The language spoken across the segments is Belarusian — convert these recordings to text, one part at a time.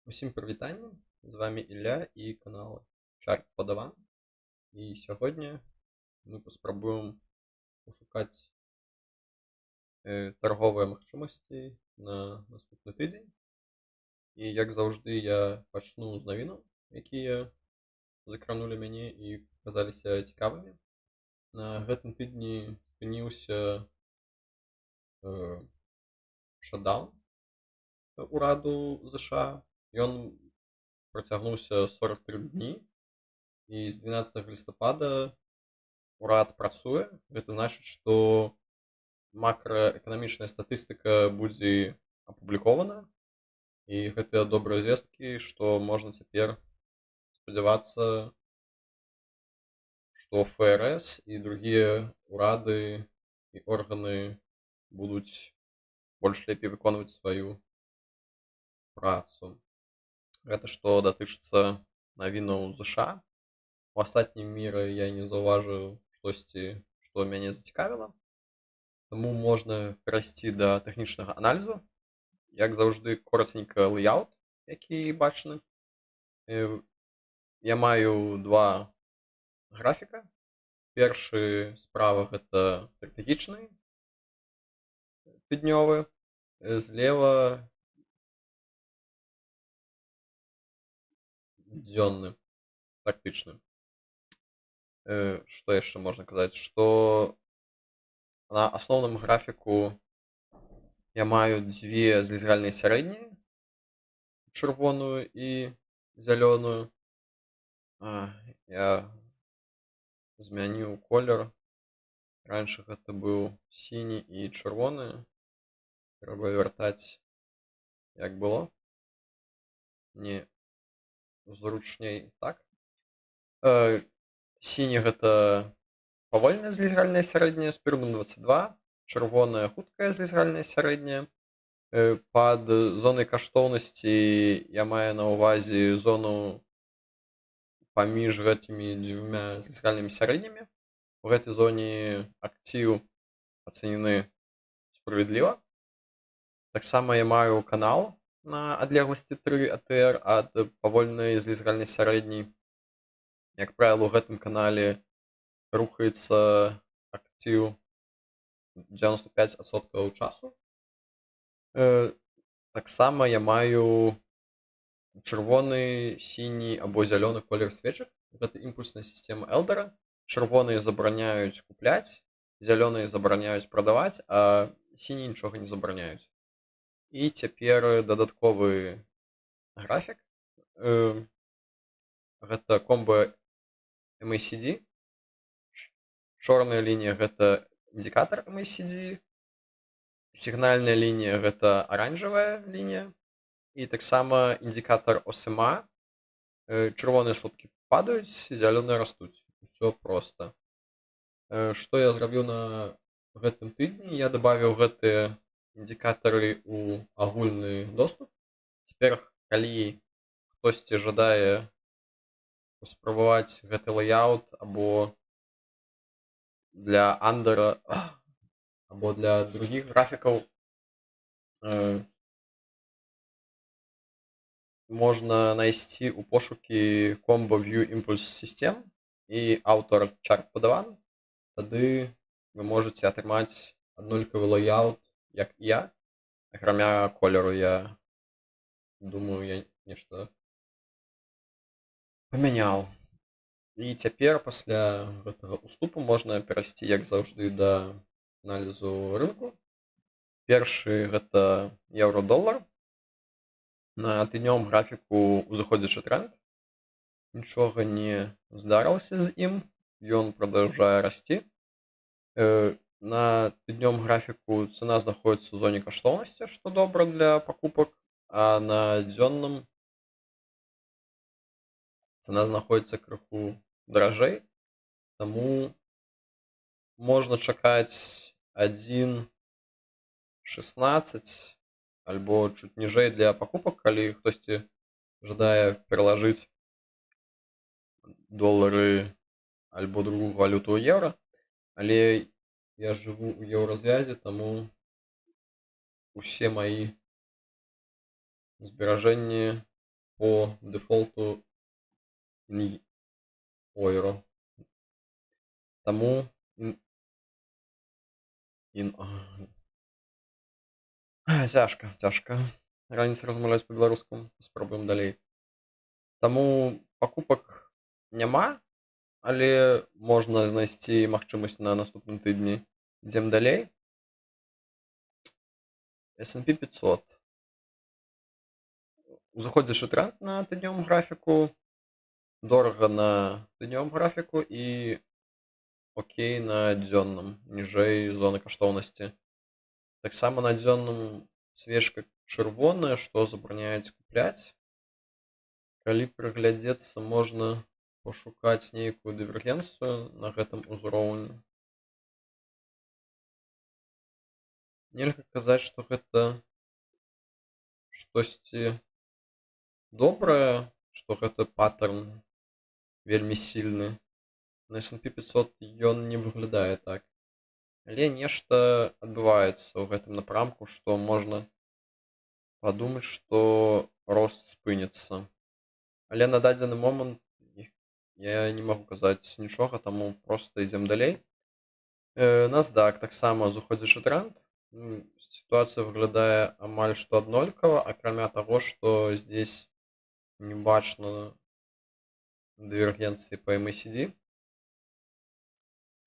Усім прывітанне, з вами Ілля і канал Чарт Падаван. І сьогодні мы паспрабуем пашукаць тарговыя магчымасці на наступны тыдзень. І як заўжды я пачну з навінаў, якія закранулі мяне і казаліся цікавымі. На гэтым тыдні спыніўся шатдаун ураду ЗША. Ён працягнуўся 43 дні, і з 12 лістапада урад працуе. Гэта значыць, што макраэканамічная статыстыка будзе апублікавана, і гэтыя добрыя звесткі, што можна цяпер спадзявацца, што ФРС і другія урады і органы будуць больш лепей выконваць сваю працу. Гэта што датычыцца навінаў ЗША. У астатнім міры я не заўважыў штосьці, што мяне зацікавіла. Таму можна перайсці да тэхнічнага аналізу. Як заўжды, коротенька лэйаут, які бачны. Я маю два графіка. Першы справа гэта стратэгічны тыднёвы, злева дзённы, тактычны. Што яшчэ можна казаць, што на асноўным графіку я маю дзве злізгальныя сярэднія, чырвоную і зялёную. Я змяніў колер. Раньше гэта быў сіні і чырвоны. Трэба вяртаць як было. Не зручней так. Сіні гэта павольная злізгальная сярэдняя з перыядам 22, чырвоная хуткая злізгальная сярэдняя. Пад зонай каштоўнасці я маю на ўвазе зону паміж гэтымі дзвюма злізгальнымі сярэднімі. У гэтай зоне актыў ацэнены справядліва. Таксама я маю канал на адлегласці 3 АТР ад павольнай злізгальнай сярэдняй. Як правіла, у гэтым канале рухаецца актыў 95% часу. Таксама я маю чырвоны, сіні або зялёны колер свечак. Гэта імпульсная сістэма Элдара. Чырвоныя забараняюць купляць, зялёныя забараняюць прадаваць, а сіні нічога не забараняюць. І цяпер дадатковы графік. Гэта комба MACD. Чорная лінія гэта індыкатар MACD. Сігнальная лінія гэта аранжавая лінія. І таксама індыкатар OSMA. Чырвоныя слупкі падаюць, зялёныя растуць. Усё проста. Што я зрабіў на гэтым тыдні? Я дабавіў гэтыя індыкатары ў агульны доступ. Цяпер, калі хтосьці жадае паспрабаваць гэты лэйаут або для андера, або для другіх графікаў, можна знайсці ў пошукі Combo View Impulse System і аўтар Чарт Падаван. Тады вы можаце атрымаць аднолькавы лэйаут, як і я. Акрамя колеру, я думаю, я нешта памяняў. І цяпер пасля гэтага уступу можна перайсці, як заўжды, да аналізу рынку. Першы гэта еўро-долар. На тыднёвым графіку узыходзячы тренд. Нічога не здарылася з ім. Ён прадаўжае расці. На тыднёвым графіку цана знаходзіцца ў зоне каштоўнасці, што добра для пакупак, а на дзённым цана знаходзіцца крыху даражэй. Таму можна чакаць 1,16 альбо чуть ніжэй для пакупак, калі хтосьці жадае пералажыць долары альбо другую валюту ў еўра. Але я жыву ў еўразвязе, таму усе маі зберажэнні по дэфолту in euro. Таму цяжка раніцай размаўляць па-беларуску, спробуем далей. Таму пакупак няма, але можна знайсці магчымасць на наступным тыдні. Ідзем далей. S&P 500. Узыходзячы тренд на тыднёвым графіку, дорага на тыднёвым графіку і окей на дзённым, ніжэй зоны каштоўнасці. Таксама на дзённым свечка чырвоная, што забараняюць купляць. Калі прыглядзецца, можна пашукаць нейкую дывергенцыю на гэтым узроўні. Нельга казаць, што гэта штосьці добрае, што гэта паттерн вельмі сильны. На S&P 500 ён не выглядае так. Але нешта адбываецца ў гэтым напрамку, што можна падумаць, што рост спыніцца. Але на дадзены момант я не магу казаць нічога, таму проста ідзем далей. NASDAQ таксама зыходзячы тренд. Сітуацыя выглядае амаль што аднолькава, акрамя таго, што здесь не бачна дывергенцыі па MACD.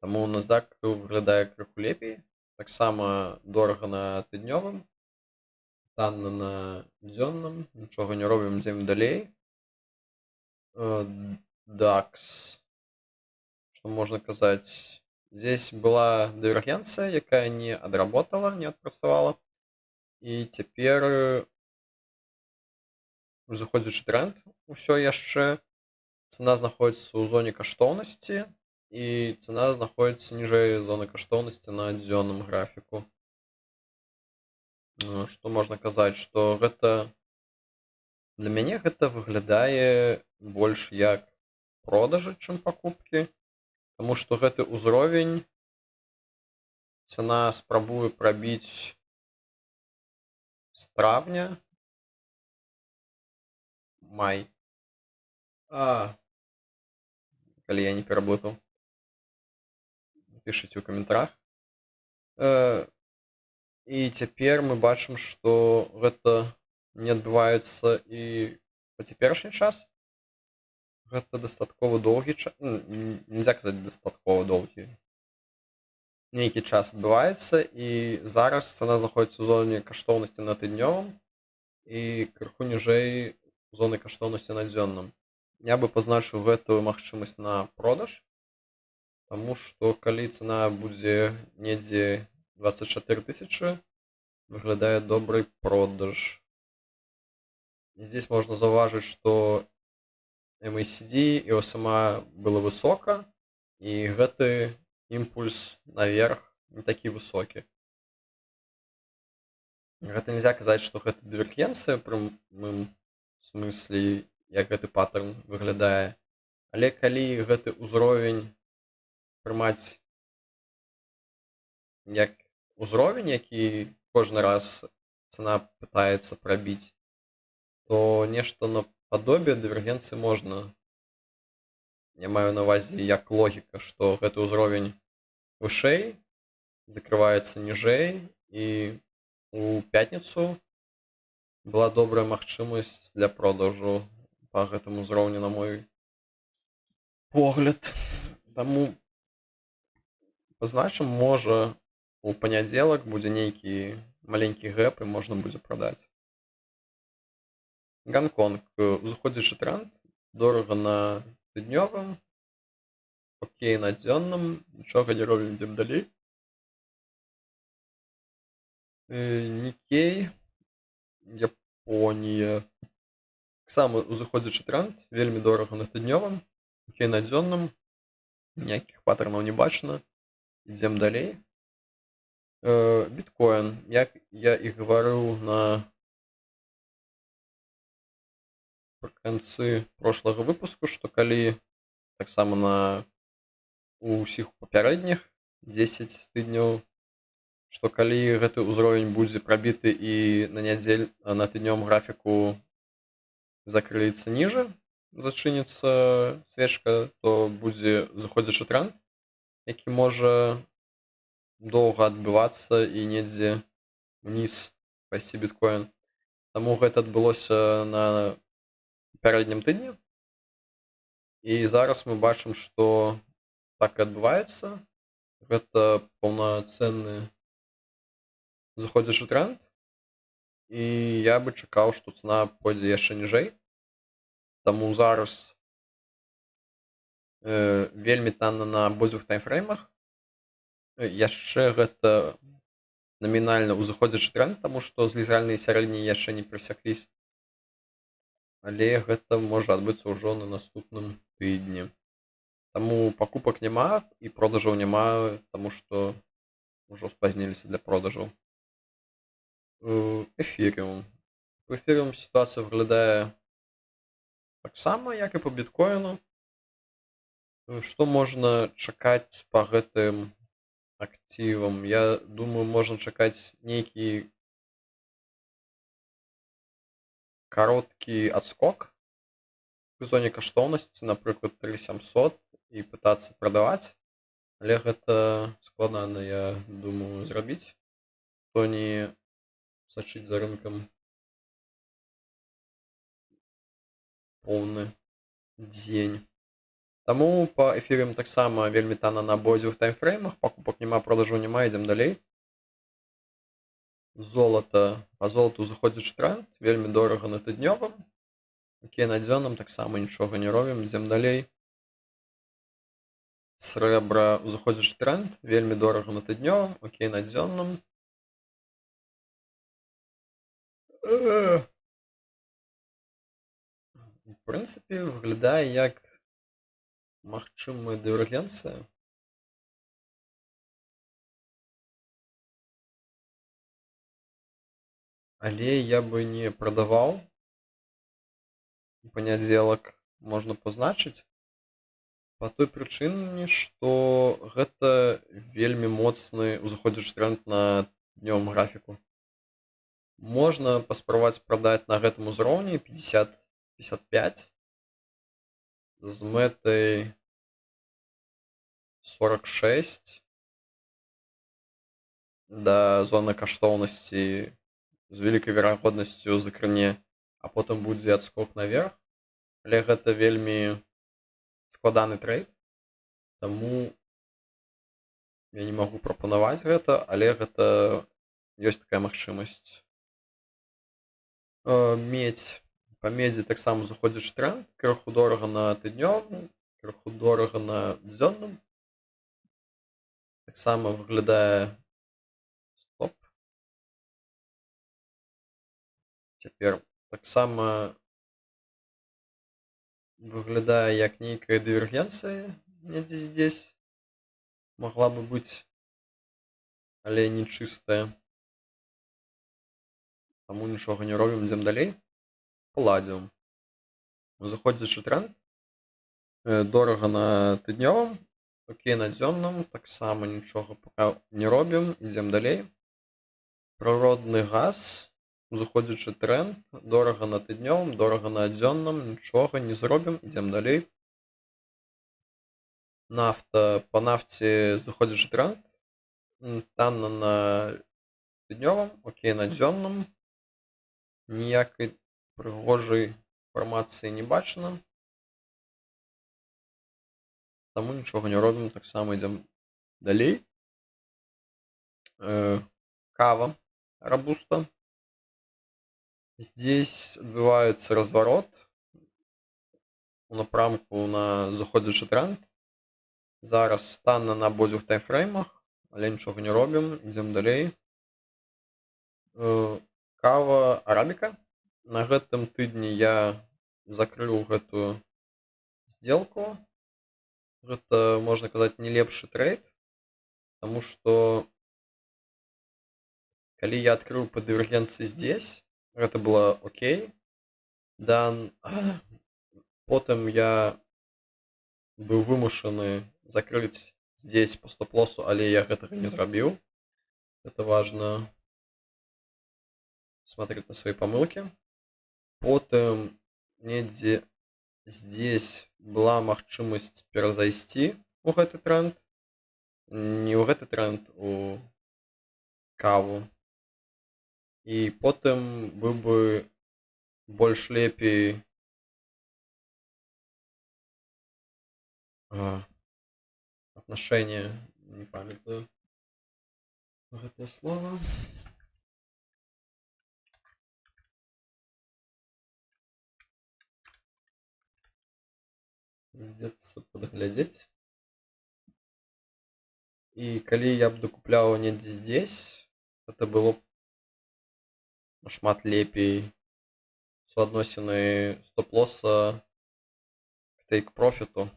Таму NASDAQ выглядае крыху лепей. Таксама дорага на тыднёвым, танна на дзённым, нічога не робім, ідзем далей. DAX. Што можна казаць? Здесь была дывергенцыя, якая не адработала, не адпрацавала. І цяпер узыходзячы тренд усё яшчэ. Цана знаходзіцца ў зоне каштоўнасці і цана знаходзіцца ніжэй зоны каштоўнасці на дзённым графіку. Што можна казаць, што гэта для мяне гэта выглядае больш як продажы, чым пакупкі. Таму што гэты ўзровень цана спрабуе прабіць з травня, май. Калі я не пераблытаў. Пішыце ў каментарах. І цяпер мы бачым, што гэта не адбываецца і па цяперашні час. Гэта дастаткова доўгі час. Нельзя казаць дастаткова доўгі. Нейкі час адбываецца, і зараз цана знаходзіцца ў зоне каштоўнасці на тыднёвым і крыху ніжэй зоны каштоўнасці на дзённым. Я бы пазначыў гэтую магчымасць на продаж, таму што калі цана будзе недзе 24 000, выглядае добрый продаж. І здесь можна заўважыць, што MACD і OSMA было высока, і гэты імпульс наверх не такі высокі. Гэта нельзя казаць, што гэта дывергенцыя ў прамым смысле, як гэты паттерн выглядае. Але калі гэты ўзровень прымаць як ўзровень, які кожны раз цана пытаецца прабіць, то нешта нападобе дывергенцыі можна. Я маю на ўвазе як логіка, што гэты ўзровень вышэй, закрываецца ніжэй, і у пятніцу была добрая магчымасць для продажу па гэтым узроўні, на мой погляд. Таму пазначым, можа у панядзелак будзе нейкі маленькі гэп і можна будзе прадаць. Гонконг. Узыходзячы тренд, дорага на тыднёвым, окей на дзённым, нічога не робім, ідзем далей. Нікей, Японія. Таксама узыходзячы тренд, вельмі дорага на тыднёвым, окей на дзённым, ніякіх паттернаў не бачна, ідзем далей. Біткоін, як я і гаварыў напрыканцы прошлага выпуску, што калі таксама у ўсіх папярэдніх 10 тыдняў, што калі гэты ўзровень будзе прабіты і на тыднёвым графіку закрыецца ніжэй, зачыніцца свечка, то будзе заходзячы тренд, які можа доўга адбывацца і недзе ўніз пайсці біткоін. Таму гэта адбылося на пярэднім тыдні. І зараз мы бачым, што так і адбываецца. Гэта паўнацэнны заходзячы тренд. І я бы чакаў, што цана пойдзе яшчэ ніжэй. Таму зараз вельмі танна на абодвух таймфреймах. Яшчэ гэта намінальна ўзыходзячы тренд, таму што злізальныя сярэднія яшчэ не прасякліся. Але гэта можа адбыцца ўжо на наступным тыдні. Таму пакупак няма і продажаў няма, таму што ўжо спазніліся для продажаў. Эфірыум. У эфірыум сітуацыя выглядае таксама, як і па біткоіну. Што можна чакаць па гэтым актывам? Я думаю, можна чакаць нейкі кароткі адскок у зоне каштоўнасці, напрыклад, 3700, і пытацца прадаваць. Але гэта складана, я думаю, зрабіць. Хто не сачыць за рынкам поўны дзень. Таму па эфірыум таксама вельмі танна на абодвух таймфреймах. Пакупак няма, продажаў няма, ідзем далей. Золата. Па золату заходзячы тренд, вельмі дорага на тыднёвым. Окей, на дзённым таксама нічога не робім, ідзем далей. Срэбра, заходзячы тренд, вельмі дорага на тыднёвым, окей, на дзённым. У прынцыпе, выглядае як магчымая дывергенцыя. Але я бы не прадаваў. Панядзелак можна пазначыць. Па той прычыне, што гэта вельмі моцны узыходзячы тренд на днёвым графіку. Можна паспрабаваць прадаць на гэтым узроўні 50-55 з мэтай 46 да зоны каштоўнасці з вялікай верагоднасцю закране, а потым будзе адскок наверх. Але гэта вельмі складаны трейд, таму я не магу прапанаваць гэта, але гэта ёсць такая магчымасць. Медзь. Па медзі таксама заходзячы тренд, крыху дорага на тыднёвым, крыху дорага на дзённым. Таксама выглядае стоп. Цяпер таксама выглядае як нейкая дывергенцыя недзе здесь. Магла бы быць, але не чыстая. Таму нічога не робім, ідзем далей. Паладзіум. Заходзячы тренд. Дорага на тыднёвым. Окей, на дзённым. Таксама нічога пака не робім, ідзем далей. Прыродны газ. Заходзячы тренд. Дорага на тыднёвым, дорага на дзённым. Нічога не зробім, ідзем далей. Нафта. Па нафце заходзячы тренд. Танна на тыднёвым, окей, на дзённым. Ніякай прыгожай інфармацыі не бачна. Таму нічога не робім, таксама ідзем далей. Кава. Робуста. Здесь адбываецца разворот у напрамку на заходзячы тренд. Зараз танна на абодвух таймфреймах, але нічога не робім, ідзем далей. Кава арабіка. На гэтым тыдні я закрыў гэтую сделку. Гэта, можна казаць, не лепшы трейд, таму што калі я адкрыў па дывергенцыі здесь, гэта было окей. Потым я быў вымушаны закрыць здесь по стоп-лосу, але я гэтага не зрабіў. Это важно смотреть на свои помылки. Потым недзе здесь была магчымасць перазайсці ў гэты тренд, не ў гэты тренд, у каву. І потым быў бы больш лепей отношение, не памятаю гэтае слова. Придется подглядзець. І калі я б дакупляў недзе здесь, это было б нашмат лепей. Суадносіны стоп-лоса к тейк-профіту.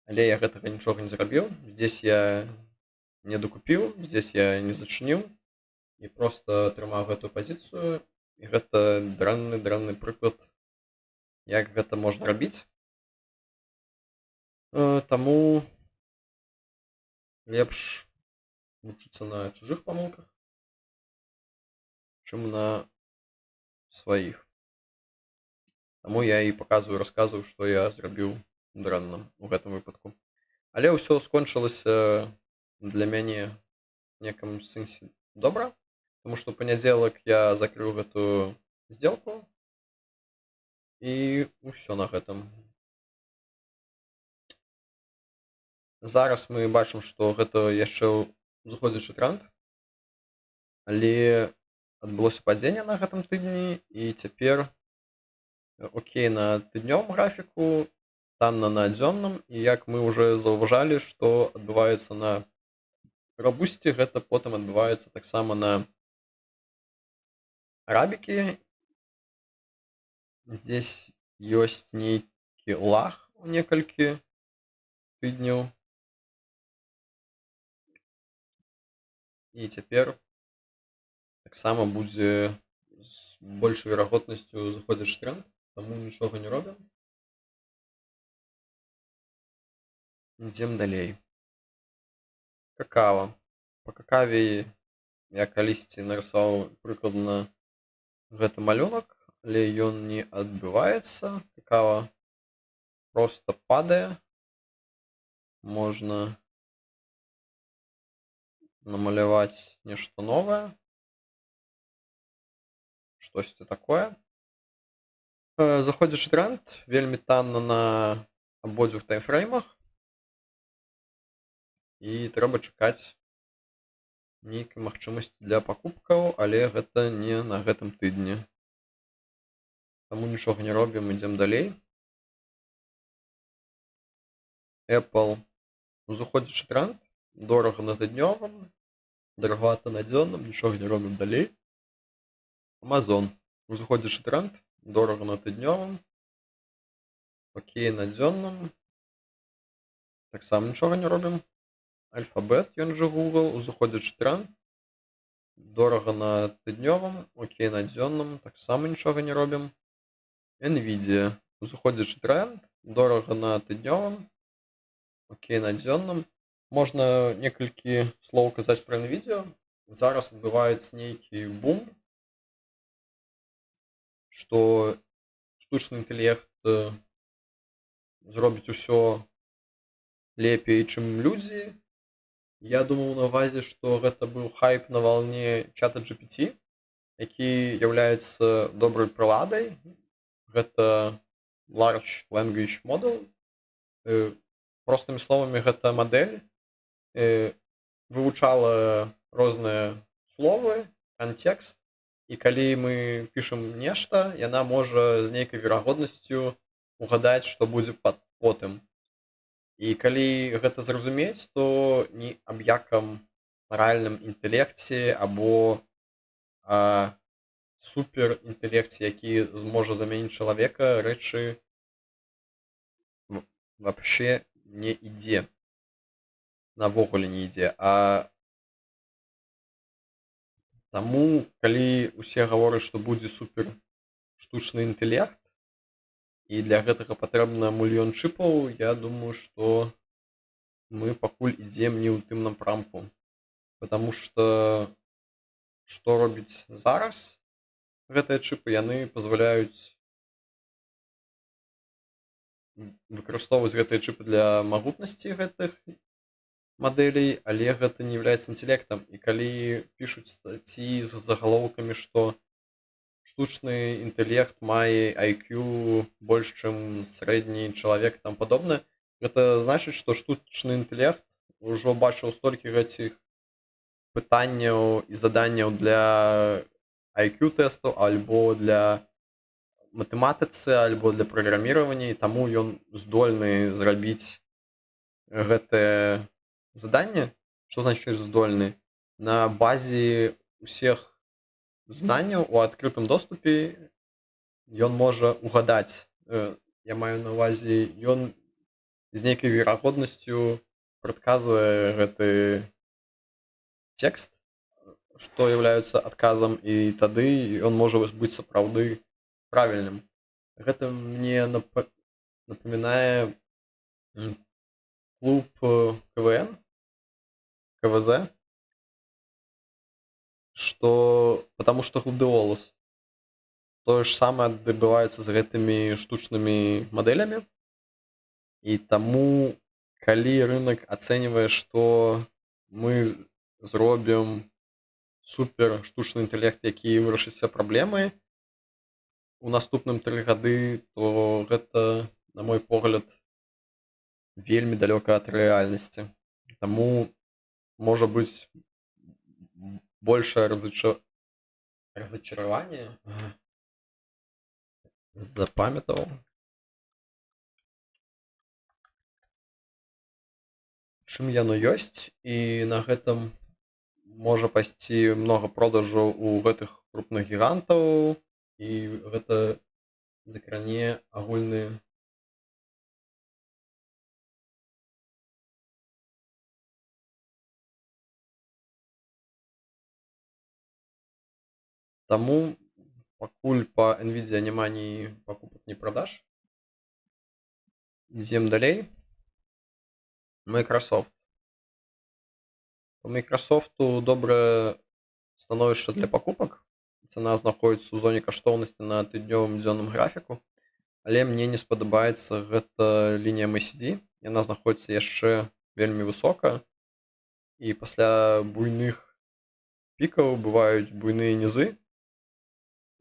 Але я гэтага нічога не зрабіў. Здесь я не докупіў, здесь я не зачыніў і проста трымаў гэтую пазіцыю. І гэта дрэнны прыклад, як гэта можна рабіць. Таму лепш вучыцца на чужых памылках, чым на сваіх. Таму я і паказваю, расказваю, што я зрабіў дрэнна ў гэтым выпадку. Але ўсё скончылася для мяне в некам сэнсе добра, таму што ў панядзелак я закрыў гэтую сделку і ўсё на гэтым. Зараз мы бачым, што гэта яшчэ узыходзячы тренд, але адбылося падзенне на гэтым тыдні і цяпер окей на тыднёвым графіку, танна на дзённым, і як мы ўжо заўважалі, што адбываецца на рабусце, гэта потым адбываецца таксама на арабікі. Здесь ёсць нейкі лаг у некалькі тыдняў. І цяпер таксама будзе з большай верагоднасцю заходзячы тренд, таму нічога не робім. Ідзем далей. Какава. Па какаве я калісьці нарысаваў прыкладна гэты малюнак, але ён не адбываецца. Какава проста падае. Можна намаляваць нешта новае. Штосьці такое. Заходзячы тренд вельмі танна на абодвух таймфреймах. І трэба чакаць нейкай магчымасці для пакупкаў, але гэта не на гэтым тыдні. Таму нічога не робім, ідзем далей. Apple узыходзячы тренд, дорага на тыднёвым, дарагавата на дзённым, нічога не робім далей. Amazon узыходзячы тренд, дорага на тыднёвым, окей на дзённым, таксама нічога не робім. Alphabet, ён жа Google, узыходзячы тренд, дорага на тыднёвым, окей на дзённым, таксама нічога не робім. Nvidia, узыходзячы тренд, дорага на тыднёвым, окей на дзённым. Можна некалькі слоў казаць пра Nvidia. Зараз адбываецца нейкі бум, што штучны інтэлект зробіць усё лепей, чым людзі. Я думаў на ўвазе, што гэта быў хайп на валне чата GPT, які з'яўляецца добрай прыладай. Гэта Large Language Model. Простымі словамі, гэта мадэль вывучала розныя словы, кантэкст, і калі мы пішам нешта, яна можа з нейкай верагоднасцю угадаць, што будзе потым. І калі гэта зразумець, то ні аб якам рэальным інтэлекце або суперінтэлекце, які зможа замяніць чалавека, рэчы вообще не ідзе. Навогуле не ідзе. Таму, калі ўсе гавораць, што будзе супер штучны інтэлект, і для гэтага патрэбна мільён чыпаў, я думаю, што мы пакуль ідзем не ў тым напрамку. Потому што робіць зараз? гэтыя чыпы, яны пазваляюць выкарыстоўваць гэтыя чыпы для магутнасці гэтых мадэлей, але гэта не являецца інтэлектам. І калі пішуць стацці з загалоўкамі, што штучны інтэлект мае IQ больш, чым сярэдні чалавек і таму падобнае, гэта значыць, што штучны інтэлект ужо бачыў столькі гэціх пытанняў і заданняў для IQ-тэстаў альбо для матэматыцы, альбо для праграміравання, і таму ён здольны зрабіць гэтае заданне. Што значыць здольны? На базе ўсіх знанняў у адкрытым доступе ён можа угадаць. Я маю на ўвазе, ён з нейкай верагоднасцю прадказвае гэты тэкст, што з'яўляецца адказам, і тады ён можа быць сапраўды правільным. Гэта мне напамінае клуб КВН, КВЗ, потому што гладыолус. Тое ж самае адбываецца з гэтымі штучнымі мадэлямі. І таму, калі рынак ацэньвае, што мы зробім супер штучны інтэлект, які вырашыць усе праблемы у наступным 3 гады, то гэта, на мой погляд, вельмі далёка ад рэальнасці. Таму можа быць большае разочараванне, запамятаў, чым яно ёсць, і на гэтым можа пайсці многа продажаў у гэтых крупных гігантаў, і гэта закране агульны таму пакуль па NVIDIA няма ні пакупак, ні продаж. Ідзем далей. Microsoft. По Microsoftу добрае становішча для пакупак. Цана знаходзіцца ў зоне каштоўнасці на тыднёвым дзённым графіку, але мне не спадабаецца гэта лінія MACD. Яна знаходзіцца яшчэ вельмі высока, і пасля буйных пікаў бываюць буйныя нізы,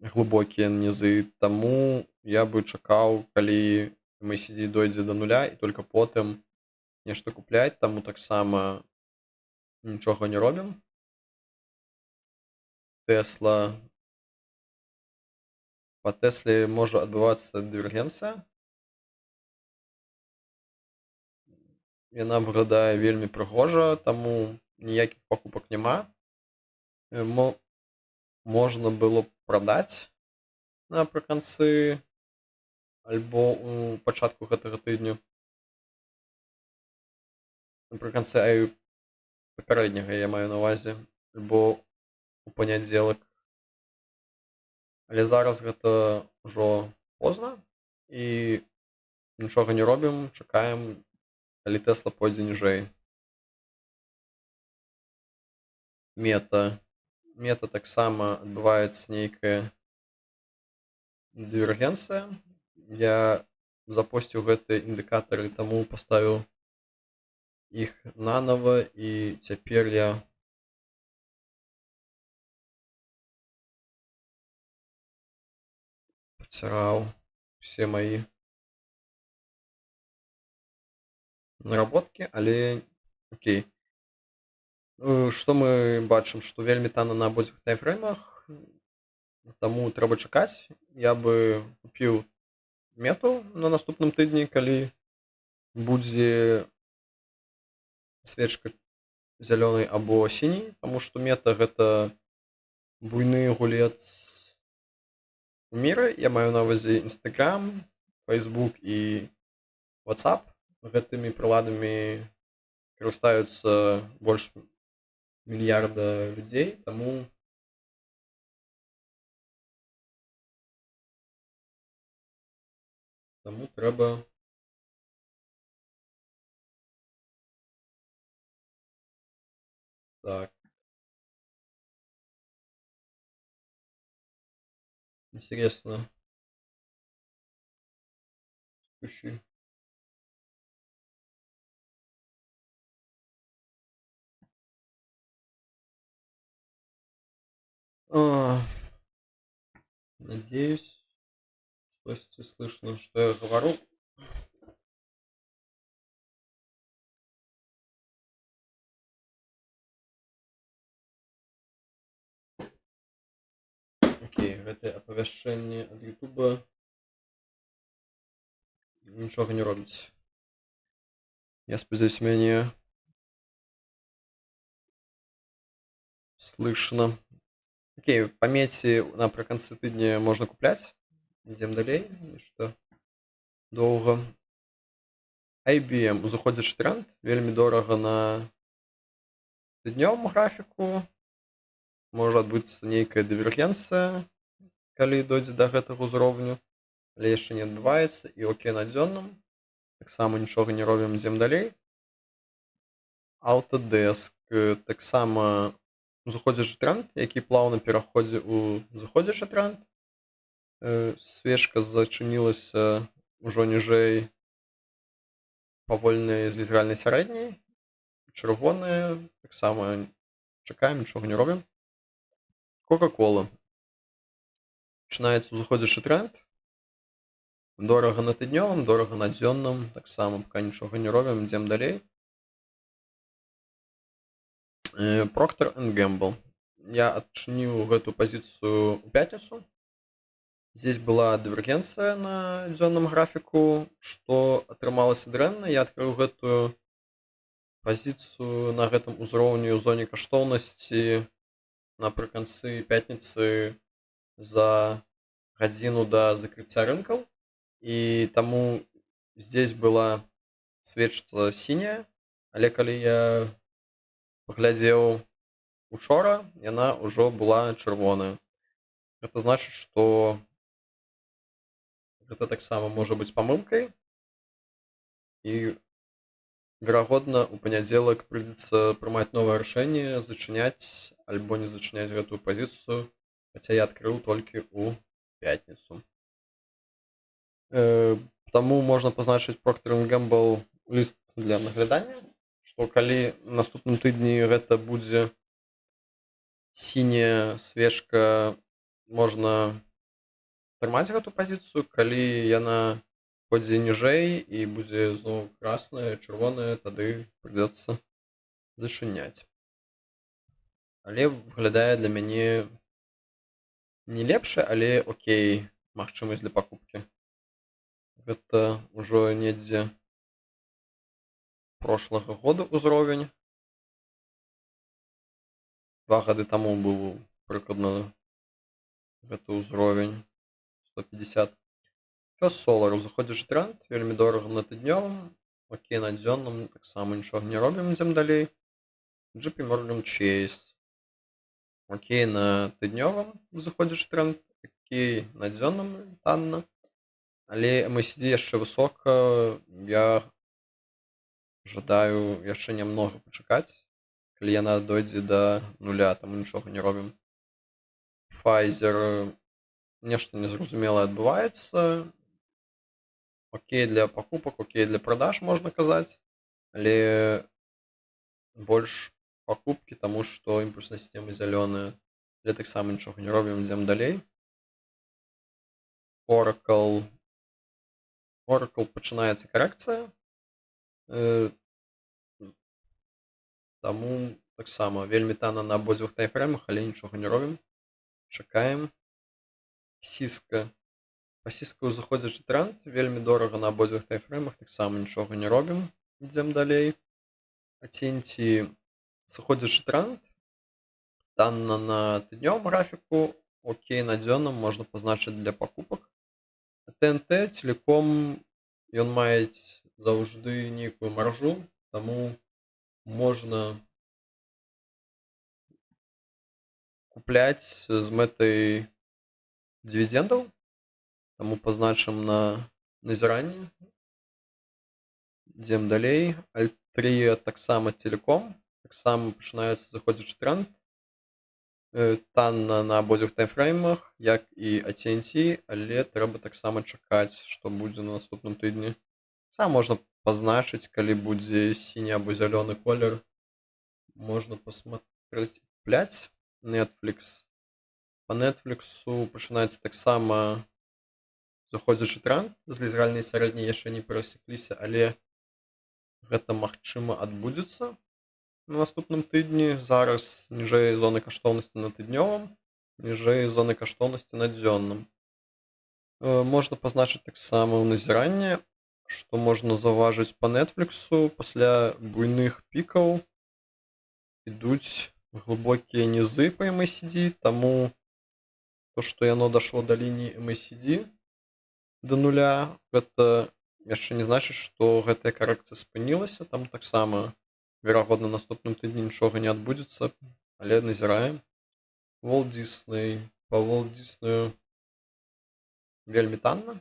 глыбокія нізы, таму я бы чакаў, калі MACD дойдзе да нуля, і толькі потым нешта купляць, таму таксама нічога не робім. Tesla. Па Тэсле можа адбывацца дывергенцыя. Яна выглядае вельмі прыгожа, таму ніякіх пакупак няма. Можна было б прадаць напрыканцы альбо ў пачатку гэтага тыдню. Напрыканцы папярэдняга, я маю на ўвазе, альбо у панядзелак. Але зараз гэта ўжо позна, і нічога не робім, чакаем, калі Тэсла пойдзе ніжэй. Мета таксама адбываецца нейкая дывергенцыя. Я запосціў гэтыя індыкатары, таму паставіў іх нанова, і цяпер я паціраў усе мае наработкі, але окей. Што мы бачым, што вельмі танна на абодвух таймфреймах, таму трэба чакаць. Я бы купіў мету на наступным тыдні, калі будзе свечка зялёнай або сіняй, таму што мета гэта буйны гулец у міры. Я маю на ўвазе Instagram, Facebook і WhatsApp. Гэтымі прыладамі карыстаюцца больш мільярда людзей, таму трэба так. Интересно. Текущий. А, Надеюсь, что слышно, что я говорю. Окей, гэта апавяшчэнне ад Ютуба нічога не робіць. Я спадзяюсь, мяне слышно. Окей, памяці напрыканцы тыдня можна купляць. Ідзем далей, нешта доўга. IBM узыходзячы тренд, вельмі дорага на тыднёвым графіку. Можа адбыцца нейкая дывергенцыя, калі дойдзе да гэтага ўзроўню, але яшчэ не адбываецца. І окей, на дзённым таксама нічога не робім, ідзем далей. Autodesk таксама узыходзячы тренд, які плаўна пераходзіць у зыходзячы тренд. Свечка зачынілася ўжо ніжэй павольнай злізгальнай сярэдняй. Чырвоная таксама чакаем, нічога не робім. Кока-кола. Пачынаецца узыходзячы тренд. Дорага на тыднёвым, дорага на дзённым, таксама пака нічога не робім, ідзем далей. Procter & Gamble. Я адчыніў гэту пазіцыю ў пятніцу. Здесь была дывергенцыя на дзённым графіку, што атрымалася дрэнна. Я адкрыў гэтую пазіцыю на гэтым узроўні ў зоне каштоўнасці напрыканцы пятніцы за гадзіну да закрыцця рынкаў. І таму здесь была свечка сіняя, але калі я паглядзеў учора, яна ўжо была чырвоная. Гэта значыць, што гэта таксама можа быць памылкай. І верагодна, у панядзелак прыйдзецца прымаць новае рашэнне, зачыняць альбо не зачыняць гэтую пазіцыю, хаця я адкрыў толькі ў пятніцу. Таму можна пазначыць Procter & Gamble ліст для наглядання, што калі наступным тыдні гэта будзе сіняя свечка, можна трымаць гэту пазіцыю. Калі яна пойдзе ніжэй і будзе зноў красная, чырвоная, тады прыйдзецца зачыняць. Але выглядае для мяне не лепшая, але окей, магчымасць для пакупкі. Гэта ўжо недзе прошлага года ўзровень. 2 гады таму быў прыкладна гэты ўзровень 150. First Solar узыходзячы тренд, вельмі дорага на тыднёвым, окей, на дзённым таксама нічога не робім, ідзем далей. JP Morgan Chase. Окей, на тыднёвым узыходзячы тренд, окей, на дзённым танна. Але MACD яшчэ высока. Я жадаю яшчэ нямнога пачакаць, калі яна дойдзе да нуля, таму нічога не робім. Pfizer нешта незразумелае адбываецца. Окей для пакупак, окей для продаж, можна казаць, але больш пакупкі, таму што імпульсная сістэма зялёная. Але таксама нічога не робім, ідзем далей. Oracle пачынаецца карэкцыя. Таму таксама вельмі танна на абодвух тайфреймах, але нічога не робім. Чакаем. Cisco. Па Cisco узыходзячы тренд, вельмі дорага на абодвух тайфреймах, таксама нічога не робім. Ідзем далей. AT&T сыходзячы тренд. Танна на тыднёвым графіку, окей, на дзённым можна пазначыць для пакупак. TNT Telecom, ён мае заўжды нейкую маржу, таму можна купляць з мэтай дывідендаў, таму пазначым на назіранне. Ідзем далей. Altria таксама Telecom, таксама пачынаецца заходзячы тренд. танна на абодвух таймфреймах, як і AT&T, але трэба таксама чакаць, што будзе на наступным тыдні. Сам можна пазначыць, калі будзе сіні або зялёны колер, можна пасмотрець, купляць. Netflix. Па Netflixу пачынаецца таксама заходзячы тренд, з лізаральнай сярэдняй яшчэ не перасекліся, але гэта магчыма адбудзецца на наступным тыдні. Зараз ніжэй зоны каштоўнасці на тыднёвым, ніжэй зоны каштоўнасці на дзённым. Можна пазначыць таксама ў назіранне, што можна заўважыць па Netflixу пасля буйных пікаў ідуць глыбокія нізы па MACD, таму то, што яно дашло да лініі MACD да нуля, гэта яшчэ не значыць, што гэтая карэкцыя спынілася. Там таксама верагодна наступным тыдні нічога не адбудзецца, але назіраем. Walt Disney. Па Walt Disney вельмі танна.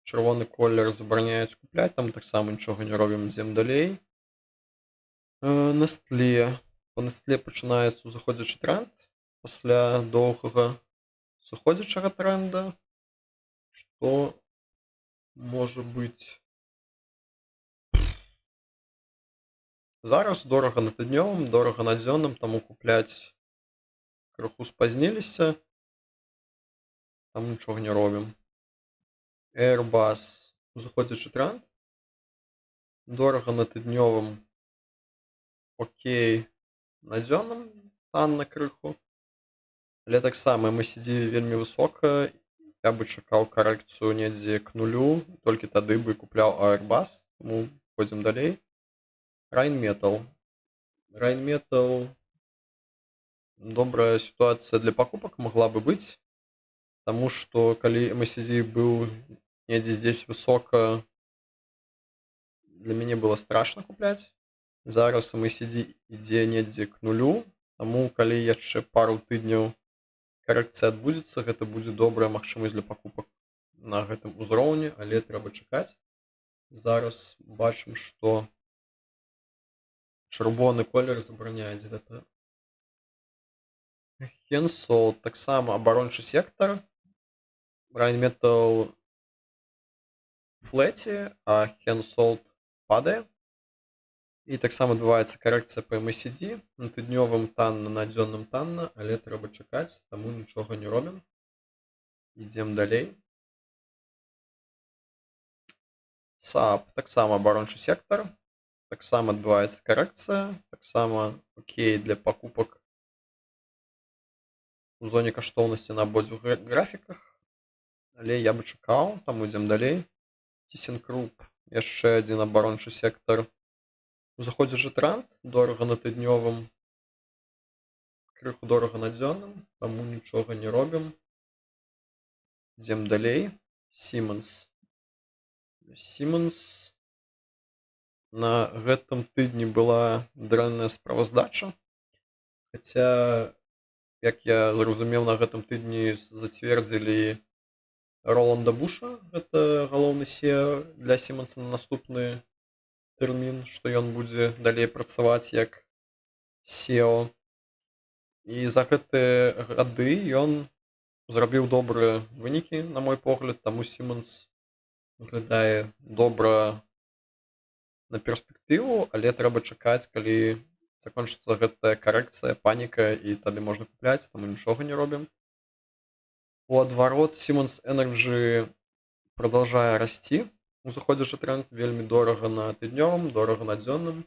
Чырвоны колер забараняюць купляць, там таксама нічога не робім, ідзем далей. Nestlé. Па Nestlé пачынаецца заходзячы тренд пасля доўгага сыходзячага тренда, што можа быць зараз дорага на тыднёвым, дорага на дзённым, таму купляць крыху спазніліся, там нічога не робім. Airbus. Заходзячы тренд, дорага на тыднёвым, окей, на дзённым танна крыху, але таксама MACD вельмі высока, я бы чакаў карэкцыю недзе к нулю, толькі тады бы купляў Airbus, таму ходзім далей. Rheinmetall. Rheinmetall. Добрая сітуацыя для пакупак магла бы быць, таму што калі MACD быў недзе здесь высока, для мяне было страшна купляць. Зараз MACD ідзе недзе к нулю, таму калі яшчэ пару тыдняў карэкцыя адбудзецца, гэта будзе добрая магчымасць для пакупак на гэтым узроўні, але трэба чакаць. Зараз бачым, што чырвоны колер забараняюць гэта. Hensoldt. Таксама абарончы сектар. Rheinmetall флэце, а Hensoldt падае. І таксама адбываецца карэкцыя па MACD. На тыднёвым танна, на дзённым танна, але трэба чакаць, таму нічога не робім. Ідзем далей. SAP. Таксама абарончы сектар. Таксама адбываецца карэкцыя. Таксама окей для пакупак у зоне каштоўнасці на абодвух графіках. Але я бы чакаў, таму ідзем далей. ThyssenKrupp. Яшчэ адзін абарончы сектар. Заходзячы тренд, дорага на тыднёвым, крыху дорага на дзённым, таму нічога не робім. Ідзем далей. Siemens. Siemens. На гэтым тыдні была дрэнная справаздача. Хаця, як я зразумеў, на гэтым тыдні зацвердзілі Роланда Буша, гэта галоўны SEO для Siemens на наступны тэрмін, што ён будзе далей працаваць як SEO. І за гэтыя гады ён зрабіў добрыя вынікі, на мой погляд, таму Siemens выглядае добра на перспектыву, але трэба чакаць, калі закончыцца гэтая карэкцыя, паніка, і тады можна купляць, таму нічога не робім. У адварот, Siemens Energy продолжае расці. Заходзячы тренд, вельмі дорага на тыднёвым, дорага на дзённым.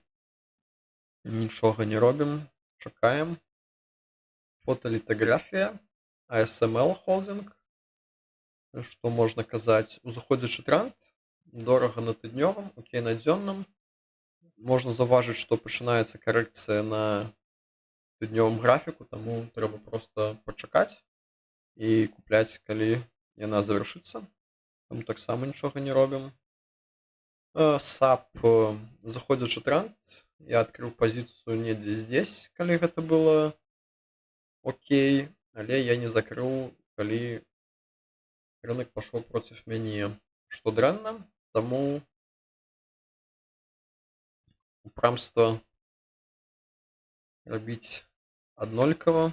Нічога не робім, чакаем. Фотолітаграфія. ASML Holding. Што можна казаць? Узаходзячы тренд, дорага на тыднёвым, окей на дзённым. Можна заўважыць, што пачынаецца карэкцыя на тыднёвым графіку, таму трэба проста пачакаць і купляць, калі яна завяршыцца. Там таксама нічога не робім. SAP. Заходзячы тренд. Я адкрыў пазіцыю недзе здесь, калі гэта было окей, але я не закрыў, калі рынок пашоў проціў мяне, што дрэнна, таму упрамства рабіць аднолькава.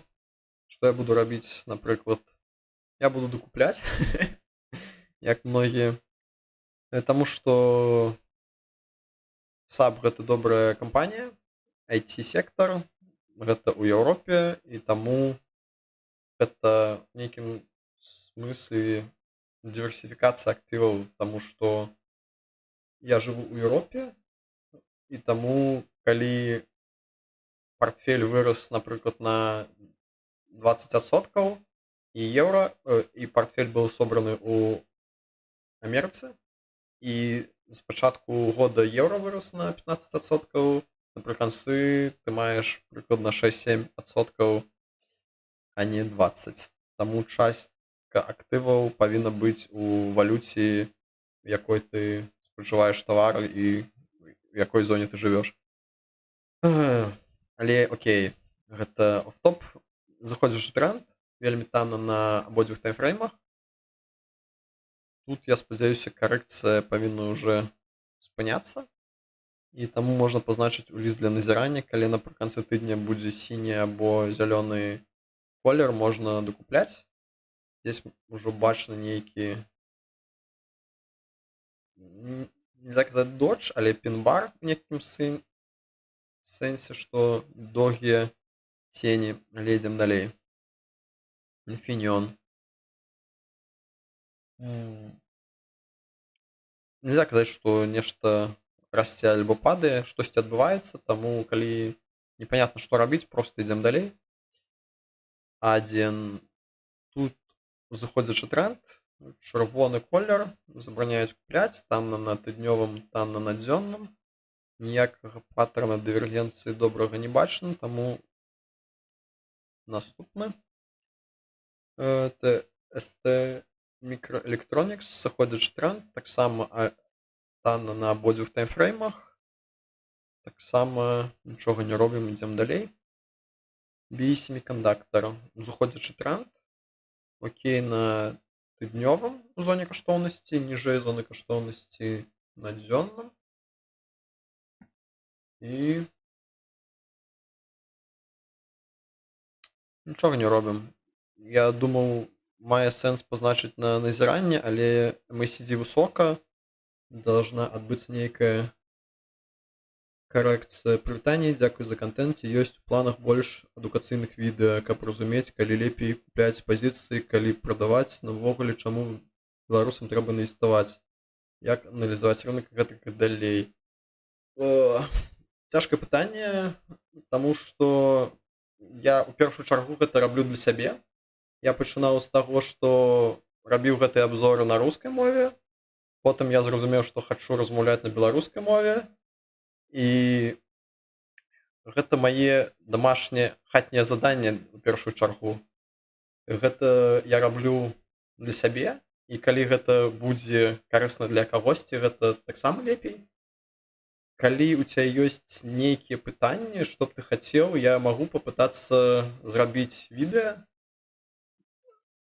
Што я буду рабіць, напрыклад, я буду дакупляць, як многія, таму што SAP гэта добрая кампанія, IT-сектар, гэта ў Еўропе, і таму гэта ў нейкім смысле дыверсіфікацыя актываў, таму што я жыву ў Еўропе, і таму, калі партфель вырас, напрыклад, на 20% і еўра, і партфель быў собраны ў Амерыцы, і з пачатку года еўра вырос на 15%, напрыканцы ты маеш прыкладна 6-7%, а не 20%. Таму частка актываў павінна быць у валюце, у якой ты спажываеш тавары і у якой зоне ты жывеш. Але окей, гэта оф-топ. Заходзіш у тренд, вельмі танна на абодвух таймфреймах. Тут, я спадзяюся, карэкцыя павінна ўжо спыняцца. І таму можна пазначыць у ліст для назірання, калі напрыканцы тыдня будзе сіні або зялёны колер, можна дакупляць. Здесь ўжо бачна нейкі, нельзя казаць додж, але пін-бар у нейкім сэнсе, што доўгія цені. Але ідзем далей. Infineon. Нельзя казаць, што нешта расце альбо падае, штосьці адбываецца, таму калі непонятно, што рабіць, проста ідзем далей. А1. Тут заходзячы тренд, чырвоны колер, забараняюць купляць, танна на тыднёвым, танна на дзённым. Ніякага паттерна дывергенцыі добрага не бачна, таму наступны. ST Microelectronics, заходзячы тренд, таксама танна на абодвух таймфреймах. Таксама нічога не робім, ідзем далей. BE Semiconductor, заходзячы тренд, окей на тыднёвым у зоне каштоўнасці, ніжэй зоны каштоўнасці на дзённым. І нічога не робім. Я думаў, мае сэнс пазначыць на назіранне, але MACD высока, должна адбыцца нейкая карэкцыя. Прывітанне, дзякуй за контент. Ёсць у планах больш адукацыйных відэа, каб разумець, калі лепей купляць пазіцыі, калі прадаваць, навогуле, чаму беларусам трэба інвеставаць, як аналізаваць рынок, гэтак і далей. Цяжкае пытанне, таму што я ў першую чаргу гэта раблю для сябе. Я пачынаў з таго, што рабіў гэтыя абзоры на рускай мове, потым я зразумеў, што хачу размаўляць на беларускай мове, і гэта мае дамашнія хатнія заданні у першую чаргу. Гэта я раблю для сябе, і калі гэта будзе карысна для кагосьці, гэта таксама лепей. Калі у цябе ёсць нейкія пытанні, што б ты хацеў, я магу папытацца зрабіць відэа.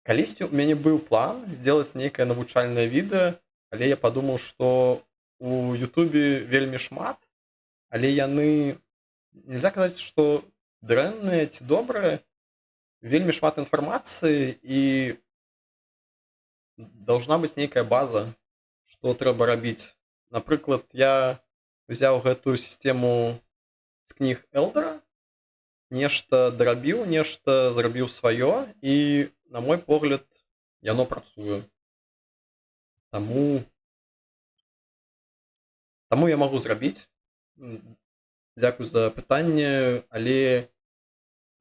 Калісьці ў мяне быў план сделаць нейкае навучальнае відэа, але я падумаў, што у Ютубе вельмі шмат, але яны, нельзя казаць, што дрэнныя ці добрыя, вельмі шмат інфармацыі, і должна быць нейкая база, што трэба рабіць. Напрыклад, я взяў гэтую сістэму з кніг Элдара, нешта дарабіў, нешта зрабіў сваё, і, на мой погляд, яно працуе. Таму я магу зрабіць. Дзякуй за пытанне, але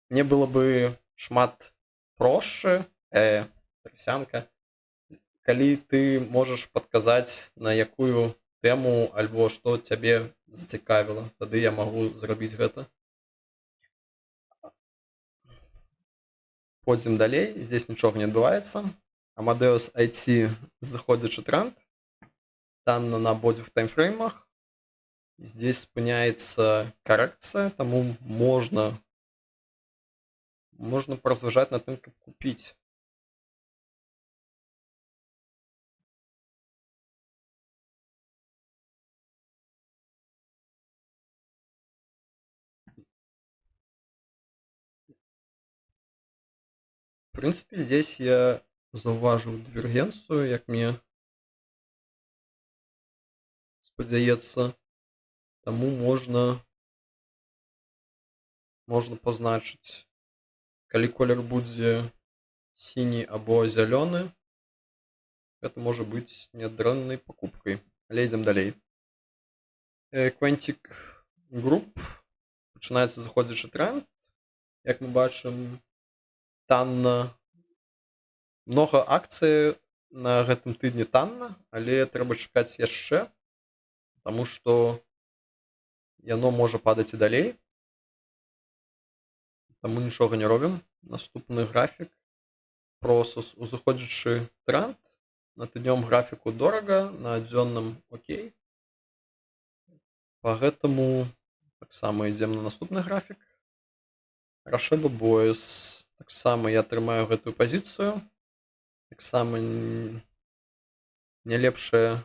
мне было бы шмат проще, трасянка, калі ты можаш падказаць, на якую тэму альбо што цябе зацікавіла, тады я магу зрабіць гэта. Пойдзем далей, здесь нічога не адбываецца. Amadeus IT, заходзячы тренд, танна на абодвух таймфреймах. Здесь спыняецца карэкцыя, таму можна паразважаць над тым, каб купіць. В принципе, здесь я заўважыў дывергенцыю, як мне спадзяецца, таму можна пазначыць, калі колер будзе сіні або зялёны, гэта можа быць нядрэннай пакупкай. Але ідзем далей. Quantic Group, пачынаецца заходзячы тренд. Як мы бачым, танна. Многа акцый на гэтым тыдні танна, але трэба чакаць яшчэ, таму што яно можа падаць і далей. Таму нічога не робім. Наступны графік. Просус узыходзячы тренд. На тыднёвым графіку дорага, на дзённым окей. Па гэтаму таксама ідзем на наступны графік. Рашеба Боес. Таксама я трымаю гэтую пазіцыю. Таксама не лепшае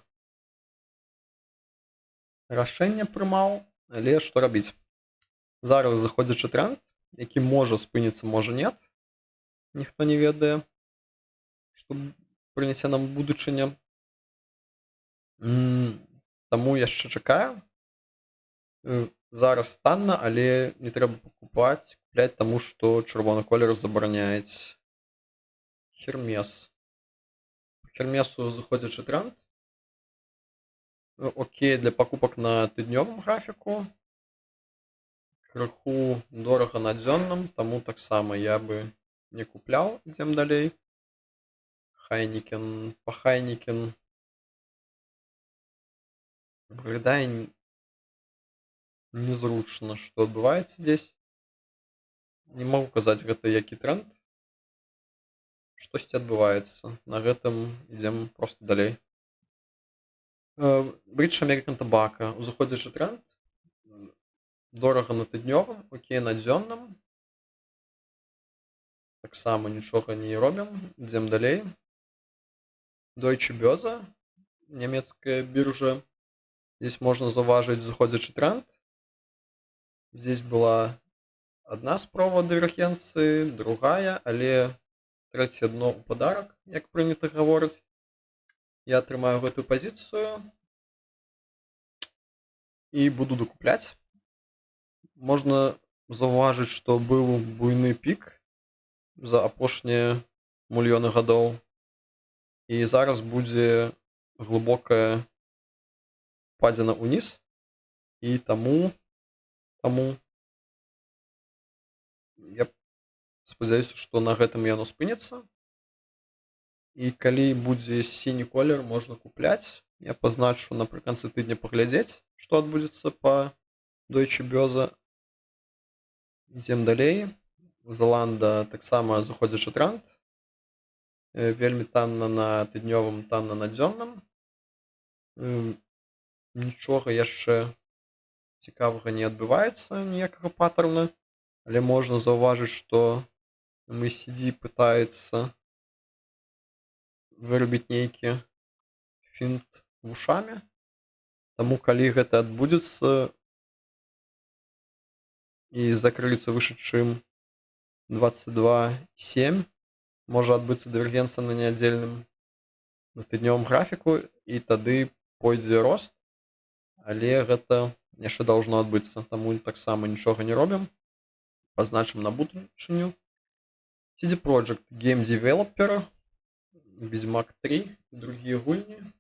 рашэнне прымаў, але што рабіць? Зараз заходзячы тренд, які можа спыніцца, можа нет. Ніхто не ведае, што прынясе нам будучыня. Таму яшчэ чакаю. Зараз танна, але не трэба купляць, таму што чырвоны колер забараняюць. Хермес. Хермесу заходзячы тренд. Окей для пакупак на тыднёвым графіку. Крыху дорага на дзённым, таму таксама я бы не купляў. Ідзем далей. Хайнікен. Па Хайнікен выглядае незручна, што адбываецца здесь. Не магу казаць, гэта які тренд. Штосьці адбываецца. На гэтым ідзем проста далей. British American Tobacco. Узыходзячы тренд. Дорага на тыднёвым, окей на дзённым. Таксама нічога не робім. Ідзем далей. Deutsche Börse. Нямецкая біржа. Здесь можна заўважыць заходзячы тренд. Здесь была одна спроба дывергенцыі, другая, але трэцяе дно ў падарак, як прынята гаворыць. Я трымаю гэтую пазіцыю і буду дакупляць. Можна заўважыць, што быў буйны пік за апошнія мільёны гадоў. І зараз будзе глыбокая падзена ўніз. І таму я спадзяюся, што на гэтым яно спыніцца. І калі будзе сіні колер, можна купляць. Я пазначу напрыканцы тыдня паглядзець, што адбудзецца па Deutsche Börse. Ідзем далей. Зеланда таксама заходзячы тренд. Вельмі танна на тыднёвым, танна на дзённым. Нічога яшчэ цікавага не адбываецца, ніякага паттерна. Але можна заўважыць, што MACD пытаецца вырабіць нейкі фінт вушамі. Таму калі гэта адбудзецца і закрыецца выше, чым 22,7, можа адбыцца дывергенцыя на нядзельным, на тыднёвым графіку, і тады пойдзе рост, але гэта яшчэ должно адбыцца, таму таксама нічога не робім. Пазначым на будучыню. CD Projekt Game Developer, Ведьмак 3, другія гульні.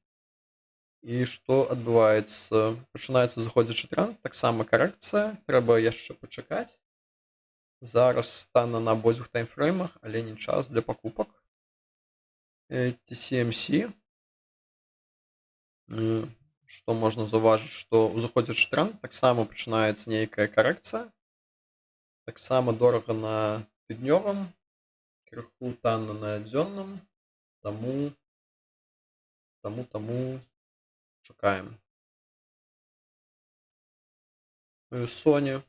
І што адбываецца? Пачынаецца заходзячы тренд, таксама карэкцыя, трэба яшчэ пачакаць. Зараз танна на абодвух таймфреймах, але не час для пакупак. TCMC. Што можна заўважыць, што ў заходзячы тренд таксама пачынаецца нейкая карэкцыя. Таксама дорага на тыднёвым, крыху танна на дзённым, таму чакаем. Sony.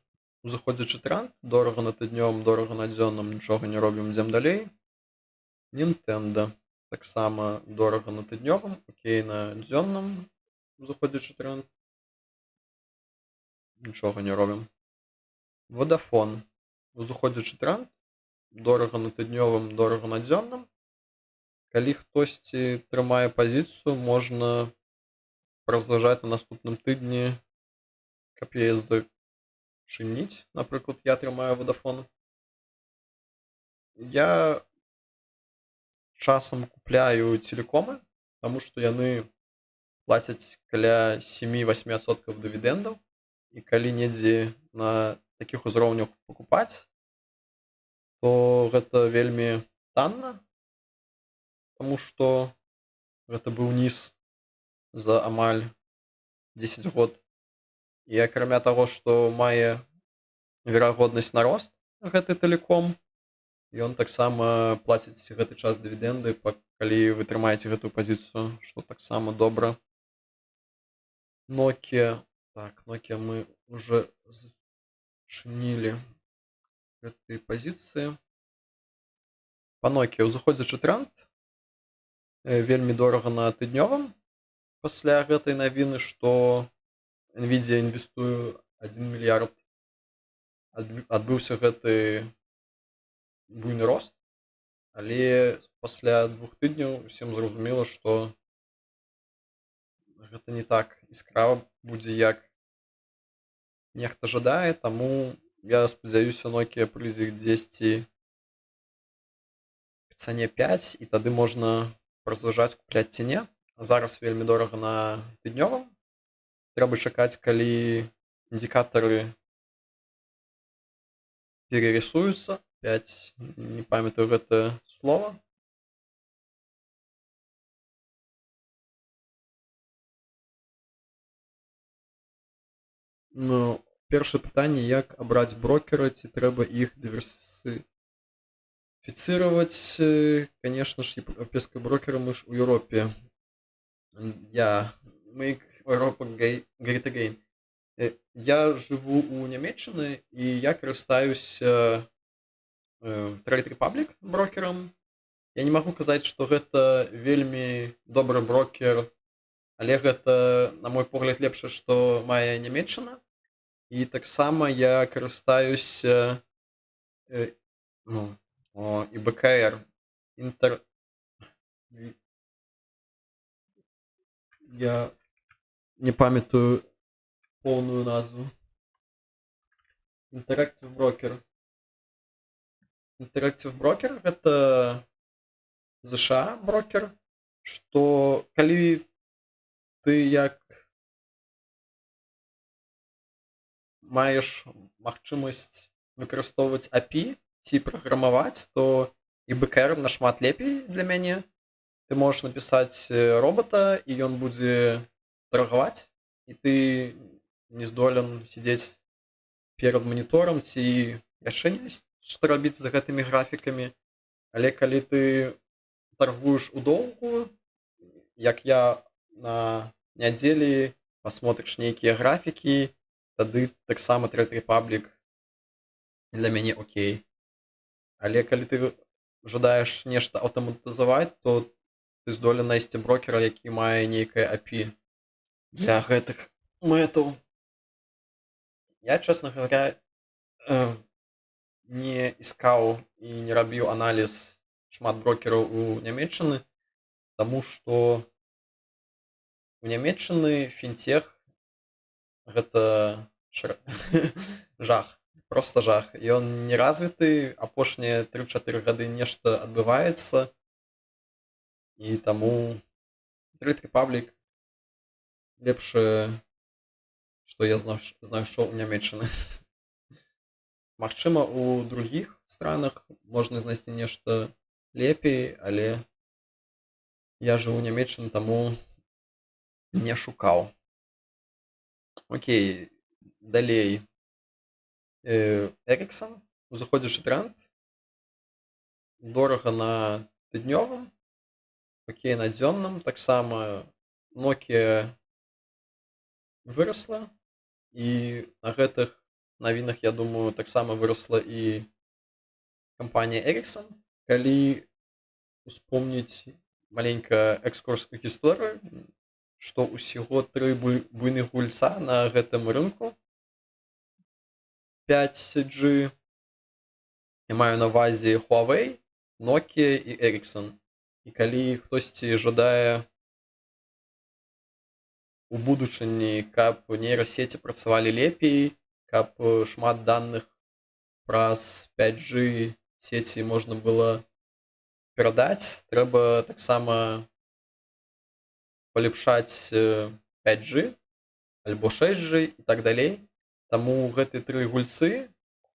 Заходзячы тренд, дорага на тыднёвым, дорага на дзённым, нічога не робім, ідзем далей. Nintendo. Таксама дорага на тыднёвым, окей на дзённым, заходзячы тренд. Нічога не робім. Vodafone. Заходзячы тренд, дорага на тыднёвым, дорага на дзённым. Калі хтосьці трымае пазіцыю, можна паразважаць на наступным тыдні, каб яе зачыніць. Напрыклад, я трымаю Водафон. Я часам купляю телекомы, таму што яны плацяць каля 7-8% дывідэндаў. І калі недзе на такіх узроўнях пакупаць, то гэта вельмі танна, таму што гэта быў ніз за амаль 10 год. І акрамя таго, што мае верагоднасць на рост гэты тэлеком, ён таксама плаціць гэты час дывідэнды, калі вы трымаеце гэтую пазіцыю, што таксама добра. Nokia. Так, Nokia мы уже зачынілі гэтыя пазіцыі. Па Nokia ўзыходзячы тренд. Вельмі дорага на тыднёвым. Пасля гэтай навіны, што Nvidia інвестуе 1 мільярд, адбыўся гэты буйны рост, але пасля 2 тыдняў усім зразумела, што гэта не так яскрава будзе, як нехта жадае, таму я спадзяюся, Nokia прыйдзе дзесьці к цане 5, і тады можна паразважаць, купляць ці не. Зараз вельмі дорага на тыднёвым. Трэба чакаць, калі індыкатары перарисуюцца. 5, не памятаю гэта слова. Ну, першае пытанне, як абраць брокера, ці трэба іх дыверсіфіцыраваць. Канешне ж, еўрапейскія брокеры, мы ж у Еўропе. Make Europa great again. Я жыву ў Нямецчыны, і я карыстаюся Trade Republic брокерам. Я не магу казаць, што гэта вельмі добры брокер, але гэта, на мой погляд, лепшае, што мае Нямецчына. І таксама я карыстаюся ИБКР. Я не памятаю поўную назву. Interactive Broker. Interactive Broker — гэта ЗША брокер, што калі ты як маеш магчымасць выкарыстоўваць API ці праграмаваць, то ИБКР нашмат лепей для мяне. Ты можаш напісаць робота, і ён будзе таргаваць, і ты не здолен сидзець перад маніторам, ці яшчэ не што рабіць з гэтымі графікамі. Але калі ты таргуеш у доўгую, як я на нядзелі, пасмотрыш нейкія графікі, тады таксама Trade Republic для мяне окей. Але калі ты жадаеш нешта аўтаматызаваць, то ты здолен знайсці брокера, які мае нейкае API для гэтых мэтаў. Я, честно говоря, не искаў і не рабіў аналіз шмат брокераў у Нямецчыны, таму што у Нямецчыны фінтех гэта жах, просто жах. Ён не развіты, апошнія 3-4 гады нешта адбываецца, і таму Trade Republic лепшае, што я знайшоў у Нямецчыны. Магчыма, у другіх странах можна знайсці нешта лепей, але я жыву ў Нямецчыны, таму не шукаў. Окей, далей. Ericsson, узыходзячы тренд. Дорага на тыднёвым, окей на дзённым. Таксама Nokia вырасла, і на гэтых навінах, я думаю, таксама вырасла і кампанія Ericsson. Калі успомніць маленька экскурс у гісторыю, што ўсяго 3 буйных гульца на гэтым рынку 5G. Я маю на ўвазе Huawei, Nokia і Ericsson. І калі хтосьці жадае у будучыні, каб нейрасеці працавалі лепей, каб шмат даных праз 5G сеці можна было перадаць, трэба таксама паляпшаць 5G альбо 6G і так далей. Таму гэтыя тры гульцы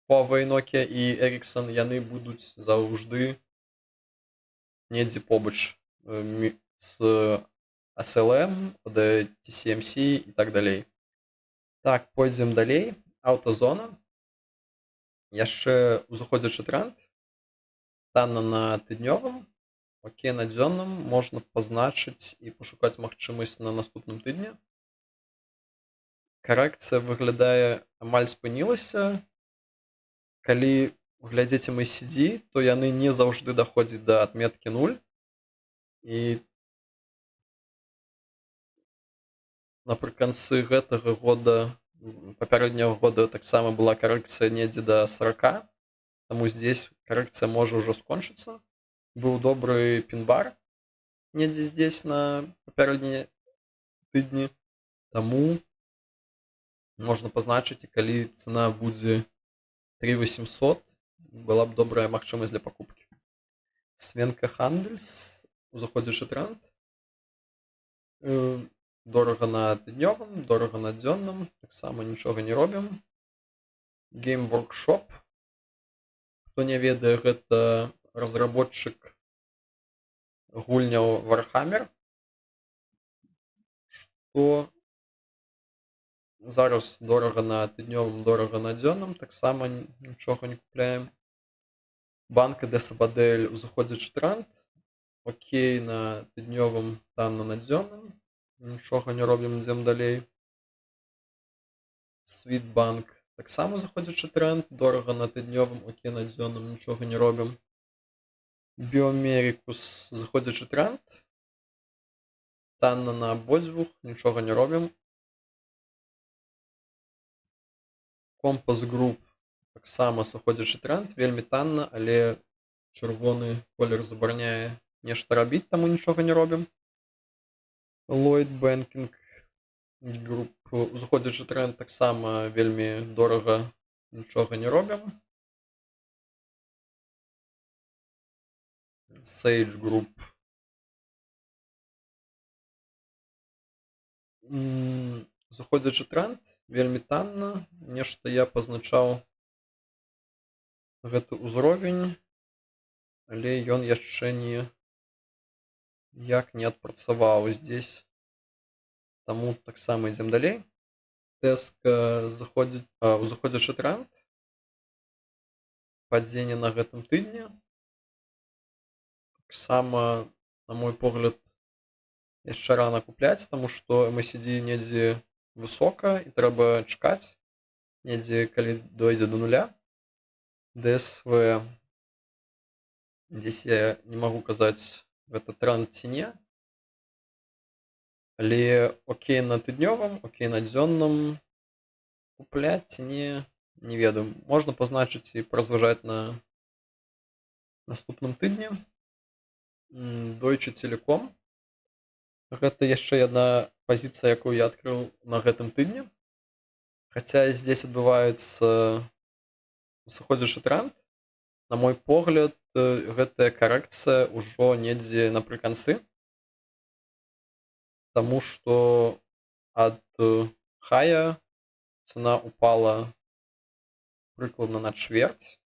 Huawei, Nokia і Ericsson, яны будуць заўжды недзе побач з SLM, TSMC і так далей. Так, пойдзем далей. Аўтазона. Яшчэ узыходзячы тренд. Танна на тыднёвым, окей на дзённым можна пазначыць і пашукаць магчымасць на наступным тыдні. Карэкцыя выглядае амаль спынілася. Калі глядзець MACD, то яны не заўжды даходзяць да адметкі 0. І напрыканцы гэтага года, папярэдняга года таксама была карэкцыя недзе да 40. Таму здесь карэкцыя можа ўжо скончыцца. Быў добры пін-бар недзе здесь на папярэднія тыдні. Таму можна пазначыць, і калі цана будзе 3800, была б добрая магчымасць для пакупкі. Свенка Хандельс, узыходзячы тренд. Дорага на тыднёвым, дорага на дзённым, таксама нічога не робім. Game Workshop. Хто не ведае, гэта разработчык гульняў Warhammer, што зараз дорага на тыднёвым, дорага на дзённым, таксама нічога не купляем. Банка де Сабадель, узыходзячы тренд. Окей на тыднёвым, танна на дзённым. Нічога не робім, ідзем далей. Світбанк таксама заходзячы тренд. Дорага на тыднёвым, окей на дзённым, нічога не робім. Біомерикус заходзячы тренд. Танна на абодвух, нічога не робім. Компас Груп таксама заходзячы тренд, вельмі танна, але чырвоны колер забараняе нешта рабіць, таму нічога не робім. Lloyd Banking Group, узыходзячы тренд, таксама вельмі дорага, нічога не робім. Sage Group. Заходзячы тренд, вельмі танна, нешта я пазначаў гэты ўзровень, але ён яшчэ ніяк не адпрацаваў здесь. Таму таксама ідзем далей. Тэска узыходзячы тренд. Падзенне на гэтым тыдні. Таксама, на мой погляд, яшчэ рана купляць, таму што MACD недзе высока і трэба чакаць. Недзе, калі дойдзе до нуля. DSV. Здесь я не магу казаць, гэта тренд ці не. Але окей на тыднёвым, окей на дзённым. Купляць ці не ведаю. Можна пазначыць і паразважаць на наступным тыдні. Deutsche Telekom. Гэта яшчэ адна пазіцыя, якую я адкрыў на гэтым тыдні. Хаця здесь адбываецца сыходзячы тренд. На мой погляд, гэтая карэкцыя ўжо недзе напрыканцы. Таму што ад хая цана упала прыкладна на чвэрць,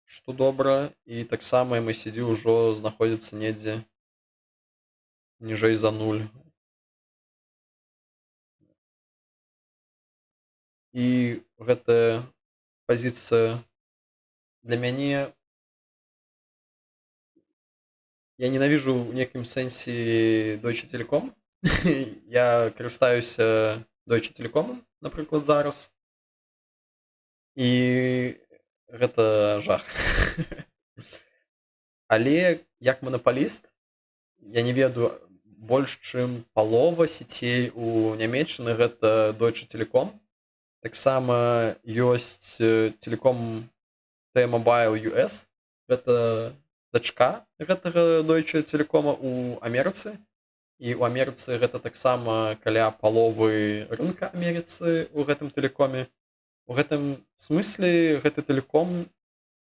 што добра, і таксама MACD ўжо знаходзіцца недзе ніжэй за 0. І гэтая пазіцыя для мяне, я ненавіжу ў некім сэнсе Deutsche Telekom. Я карыстаюся Deutsche Telekom, напрыклад, зараз. І гэта жах. Але як манапаліст, я не ведаю, больш чым палова сецей у Нямецчыны гэта Deutsche Telekom. Таксама ёсць Telekom T-Mobile US. Гэта дачка гэтага Deutsche Telekom у Амерыцы. І ў Амерыцы гэта таксама каля паловы рынка Амерыцы ў гэтым тэлекоме. У гэтым смысле гэты тэлеком,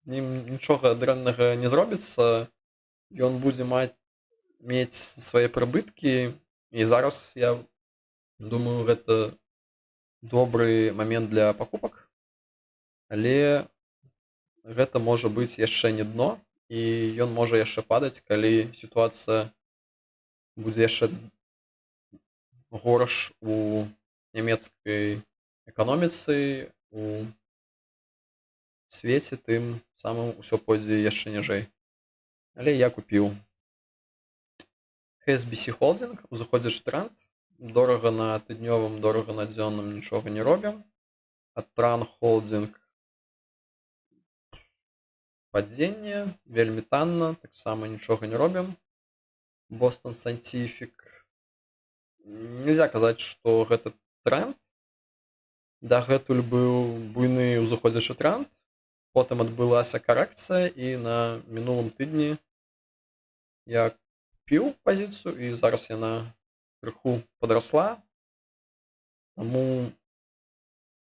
з ім нічога дрэннага не зробіцца. Ён будзе мець свае прыбыткі. І зараз я думаю, гэта добры момент для пакупак. Але гэта можа быць яшчэ не дно, і ён можа яшчэ падаць, калі сітуацыя будзе яшчэ горш у нямецкай эканоміцы, у свеце, тым самым усё пойдзе яшчэ ніжэй. Але я купіў. HSBC Holding, узыходзячы тренд. Дорага на тыднёвым, дорага на дзённым, нічога не робім. Аттран Holding падзенне, вельмі танна, таксама нічога не робім. Boston Scientific. Нельзя казаць, што гэта тренд. Дагэтуль быў буйны ўзыходзячы тренд. Потым адбылася карэкцыя, і на мінулым тыдні я купіў пазіцыю, і зараз яна крыху падрасла. Таму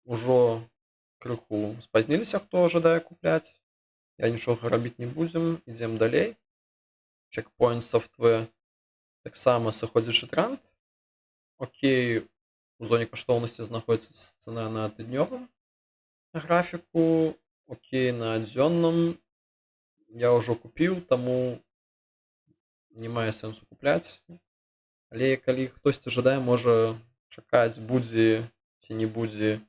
ўжо крыху спазніліся, хто жадае купляць. Я нічога рабіць не будзем, ідзем далей. Checkpoint Software таксама сыходзячы тренд. Окей, у зоне каштоўнасці знаходзіцца цана на тыднёвым графіку. Окей, на дзённым я ўжо купіў, таму не мае сэнсу купляць. Але калі хтосьці жадае, можа чакаць, будзе ці не будзе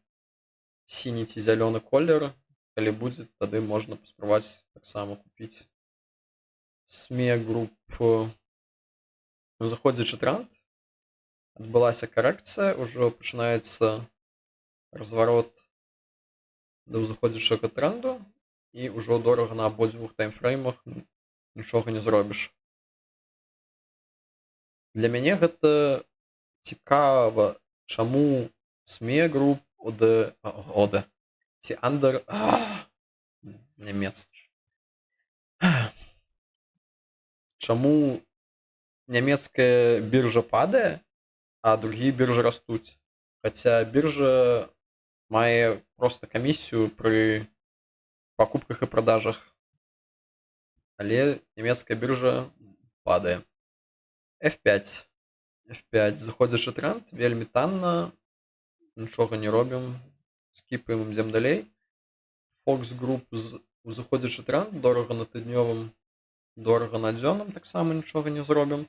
сіні ці зялёны колер. Калі будзе, тады можна паспрабаваць таксама купіць. SME Group, заходзячы тренд. Адбылася карэкцыя, ўжо пачынаецца разварот да ўзыходзячага тренду, і ўжо дорага на абодвух таймфреймах, нічога не зробіш. Для мяне гэта цікава, чаму SME Group OD ці Under нямецкі. Чаму нямецкая біржа падае, а другія біржы растуць? Хаця біржа мае проста камісію пры пакупках і продажах. Але нямецкая біржа падае. F5. F5. Заходзячы тренд, вельмі танна, нічога не робім, скіпаем, ідзем далей. Fox Group, заходзячы тренд, дорага на тыднёвым, дорага на дзённым, таксама нічога не зробім.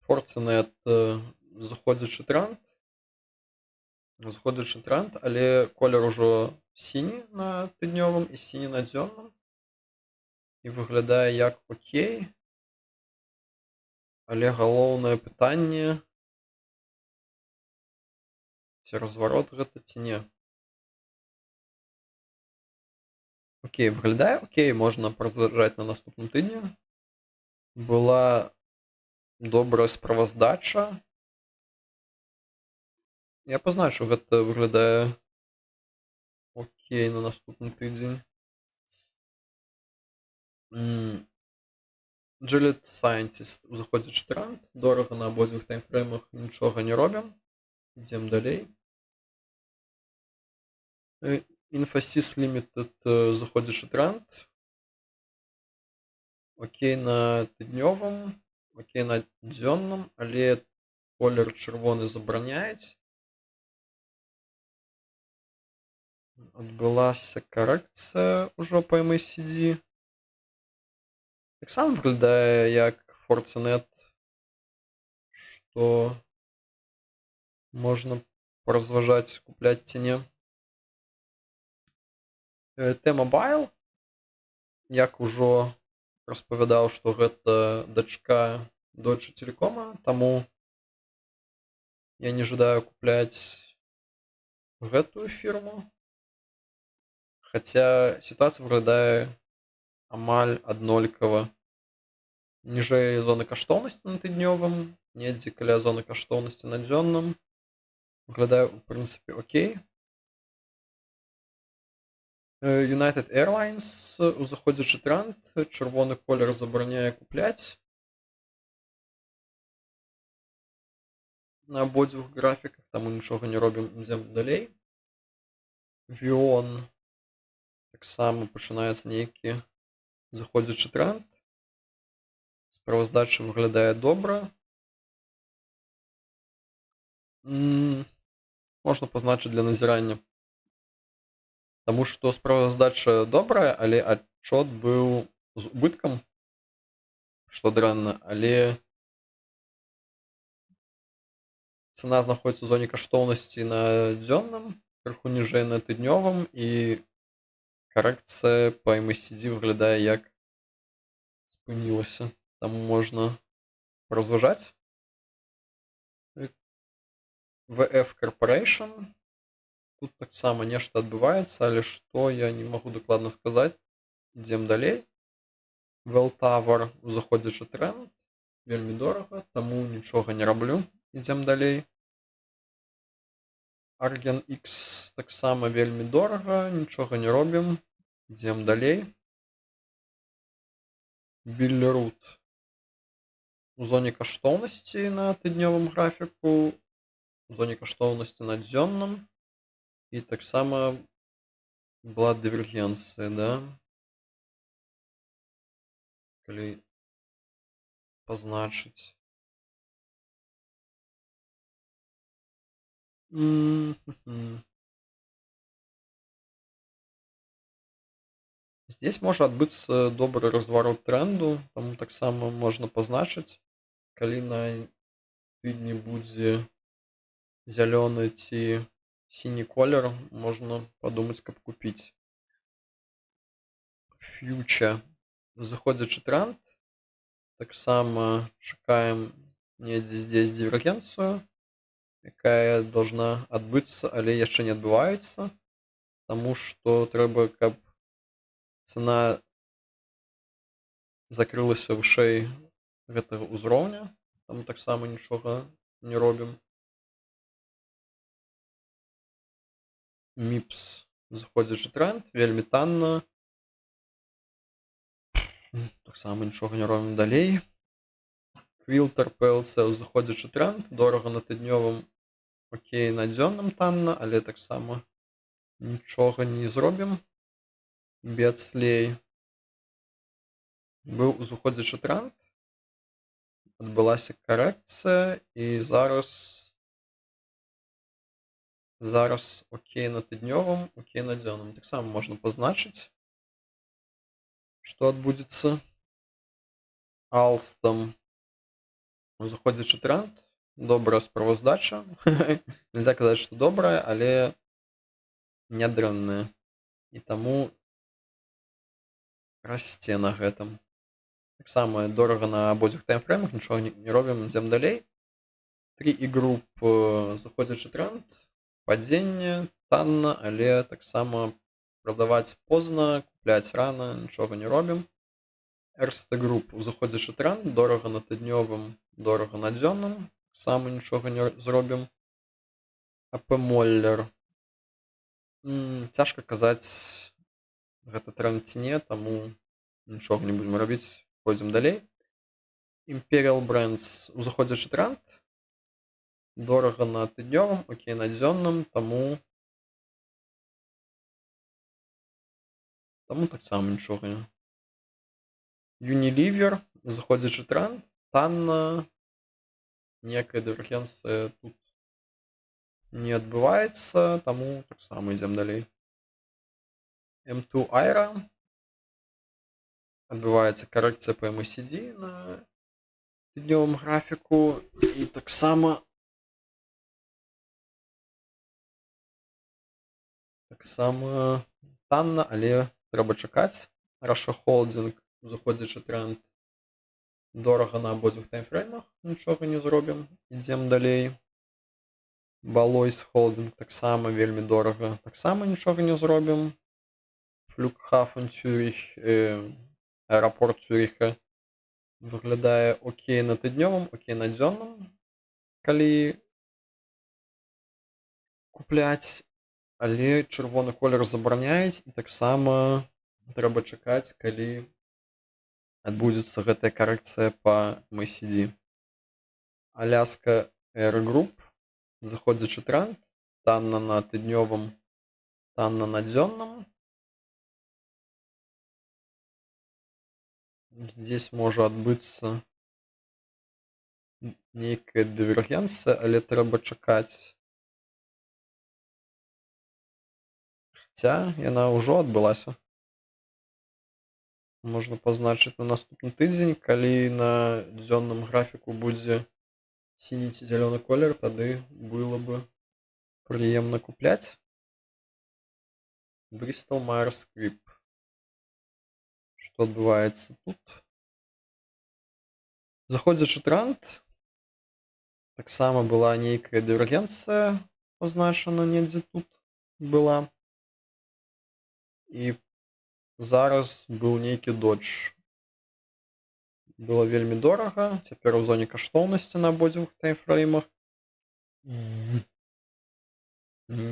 Fortinet, заходзячы тренд, але колер ужо сіні на тыднёвым і сіні на дзённым. І выглядае як окей. Але галоўнае пытанне, ці разварот гэта, ці не. Окей, выглядае окей, можна празважаць на наступным тыдні. Была добрая справаздача. Я пазначу, гэта выглядае окей на наступны тыдзень. Gilead Scientist, заходзячы тренд, дорага на абодвух таймфреймах, нічога не робім. Ідзем далей. Infosys Limited, заходзячы тренд. Окей на тыднёвым, окей на дзённым, але колер чырвоны забараняюць. Адбылася карэкцыя ўжо па MACD. Таксама выглядае як Fortinet, што можна паразважаць, купляць ці не. T-Mobile, як ужо распавядаў, што гэта дачка Deutsche Telekom, таму я не жадаю купляць гэтую фірму. Хаця сітуацыя выглядае амаль аднолькава. Ніжэй зоны каштоўнасці на тыднёвым, недзе каля зоны каштоўнасці на дзённым. Выглядае, у прынцыпе, окей. United Airlines, узыходзячы тренд, чырвоны колер забараняе купляць на абодвух графіках, таму нічога не робім, ідзем далей. Vion таксама пачынаецца нейкі заходзячы тренд. Справаздача выглядае добра. Можна пазначыць для назірання. Таму што справаздача добрая, але адчот быў з убыткам, што дрэнна, але цана знаходзіцца ў зоне каштоўнасці на дзённым, крыху ніжэй на тыднёвым, і карэкцыя па MACD выглядае як спынілася. Таму можна разважаць. VF Corporation. Тут таксама нешта адбываецца, але што я не магу дакладна сказаць. Ідзем далей. Welltower узыходзячы тренд. Вельмі дорага, таму нічога не раблю. Ідзем далей. Argen X таксама вельмі дорага, нічога не робім. Ідзем далей. Billerud у зоне каштоўнасці на тыднёвым графіку, у зоне каштоўнасці на дзённым, і таксама была дывергенцыя, да? Калі пазначыць. Здесь можа адбыцца добры разварот тренду, таму таксама можна пазначыць, калі на тыдні будзе зялёны ці сіні колер, можна падумаць, каб купіць. Future заходзячы тренд. Таксама чакаем недзе здесь дивергенцыю, якая должна адбыцца, але яшчэ не адбываецца, таму што трэба, каб цана закрылася вышэй гэтага ўзроўня, таму таксама нічога не робім. MIPS заходзячы тренд, вельмі танна. Таксама нічога не робім далей. Quilter PLC заходзячы тренд, дорага на тыднёвым, окей, на дзённым танна, але таксама нічога не зробім. Beatsley быў узыходзячы тренд, адбылася карэкцыя, і зараз окей на тыднёвым, окей на дзённым. Таксама можна пазначыць, што адбудзецца. Alstom заходзячы тренд, добрая справаздача. Нельзя казаць, што добрая, але не дрэнная. І таму расце на гэтым. Таксама дорага на абодвух таймфреймах, нічога не робім, ідзем далей. 3i Group заходзячы тренд, падзенне, танна, але таксама прадаваць позна, купляць рана, нічога не робім. Erste Group заходзячы тренд, дорага на тыднёвым, дорага на дзённым, таксама нічога не зробім. AP Moller. Цяжка казаць, гэта тренд ці не, таму нічога не будзем рабіць, пойдзем далей. Imperial Brands узыходзячы тренд, дорага на тыднёвым, окей на дзённым, таму таксама нічога не. Unilever заходзячы тренд, танна, некая дивергенцыя тут не адбываецца, таму таксама ідзем далей. M2 Aira. Адбываецца карэкцыя па MACD на тыднёвым графіку, і таксама танна, але трэба чакаць. Russia Holding заходзячы тренд, дорага на абодвух таймфреймах, нічога не зробім, ідзем далей. Baloise Holding таксама вельмі дорага, таксама нічога не зробім. Flughafen Zürich, аэрапорт Цюріха выглядае окей на тыднёвым, окей на дзённым, калі купляць. Але чырвоны колер забараняюць, і таксама трэба чакаць, калі адбудзецца гэтая карэкцыя па MACD. Аляска Air Group, заходзячы тренд, танна на тыднёвым, танна на дзённым. Здесь можа адбыцца нейкая дывергенцыя, але трэба чакаць. Хаця яна ўжо адбылася. Можна пазначыць на наступны тыдзень, калі на дзённым графіку будзе сіні ці зялёны колер, тады было бы прыемна купляць. Bristol Myers Squibb. Што адбываецца тут? Заходзячы тренд, таксама была нейкая дывергенцыя пазначана недзе тут была. І зараз быў нейкі додж. Было вельмі дорага, цяпер у зоне каштоўнасці на абодвух таймфреймах. Не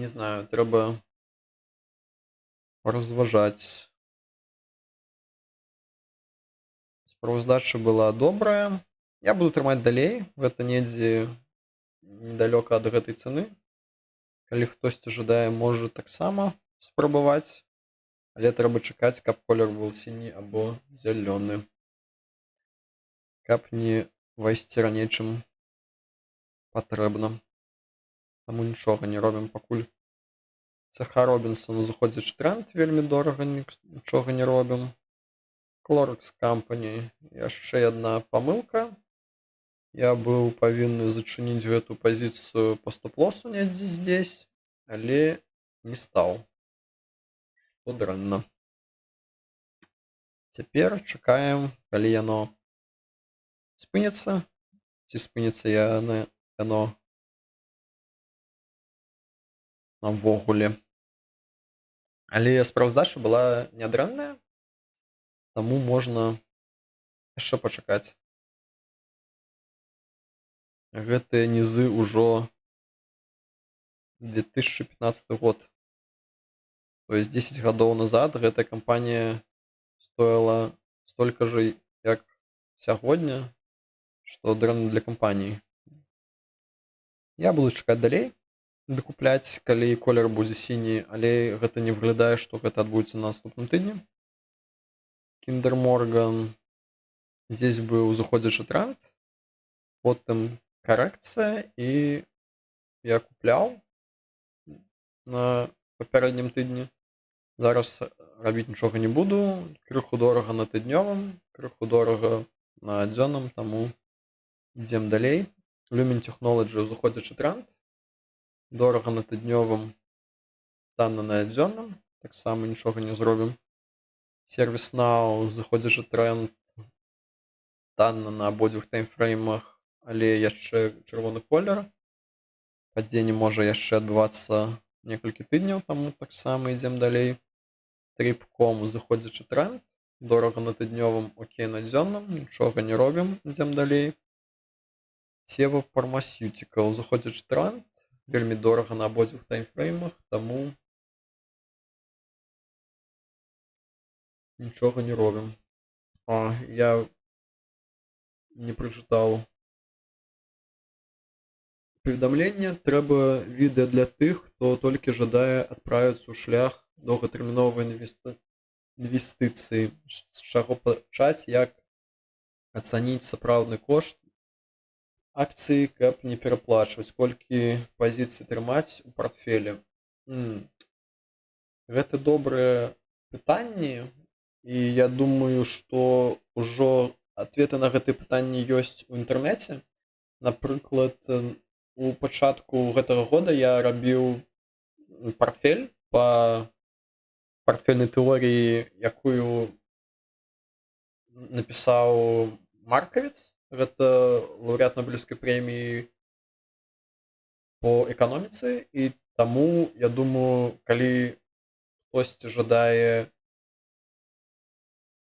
знаю, трэба паразважаць. Справаздача была добрая. Я буду трымаць далей, гэта недзе недалёка ад гэтай цаны. Калі хтосьці жадае, можа таксама спрабаваць, але трэба чакаць, каб колер быў сіні або зялёны. Каб не вайсці раней, чым патрэбна. Таму нічога не робім пакуль. CH Robinson, заходзячы тренд, вельмі дорага, нічога не робім. Clorox Company, яшчэ адна памылка. Я быў павінны зачыніць гэту пазіцыю па стоп-лосу недзе здесь, але не стаў. Што дрэнна. Цяпер чакаем, калі яно спыніцца, ці спыніцца яно навогуле. Але справаздача была нядрэнная, таму можна яшчэ пачакаць. Гэтыя нізы ўжо 2015 год. То есть 10 гадоў назад гэтая кампанія стоіла столькі ж, як сягоння, што дрэнна для кампаніі. Я буду чакаць далей, дакупляць, калі колер будзе сіні, але гэта не выглядае, што гэта адбудзецца на наступным тыдні. Kinder Morgan, здесь быў заходзячы тренд, потым карэкцыя, і я купляў на папярэднім тыдні. Зараз рабіць нічога не буду, крыху дорага на тыднёвым, крыху дорага на дзённым, таму ідзем далей. Lumen Technology, заходзячы тренд, дорага на тыднёвым, танна на дзённым, таксама нічога не зробім. ServiceNow, заходзячы тренд, танна на абодвух таймфреймах, але яшчэ чырвоны колер. Падзенне можа яшчэ адбывацца некалькі тыдняў, таму таксама ідзем далей. Trip.com, заходзячы тренд, дорага на тыднёвым, окей на дзённым, нічога не робім, ідзем далей. Teva Pharmaceutical, заходзячы тренд, вельмі дорага на абодвух таймфреймах, таму нічога не робім. Я не прачытаў паведамленне. Трэба відэа для тых, хто толькі жадае адправіцца ў шлях доўгатэрміновай інвестыцыі. З чаго пачаць, як ацаніць сапраўдны кошт акцыі, каб не пераплачваць, колькі пазіцый трымаць у партфелі. Гэта добрыя пытанні, і я думаю, што ўжо адветы на гэтыя пытанні ёсць у інтэрнэце. Напрыклад, у пачатку гэтага года я рабіў партфель па партфельнай тэорыі, якую напісаў Маркавіц. Гэта лаўрэат Нобелеўскай прэміі по эканоміцы, і таму, я думаю, калі хтосьці жадае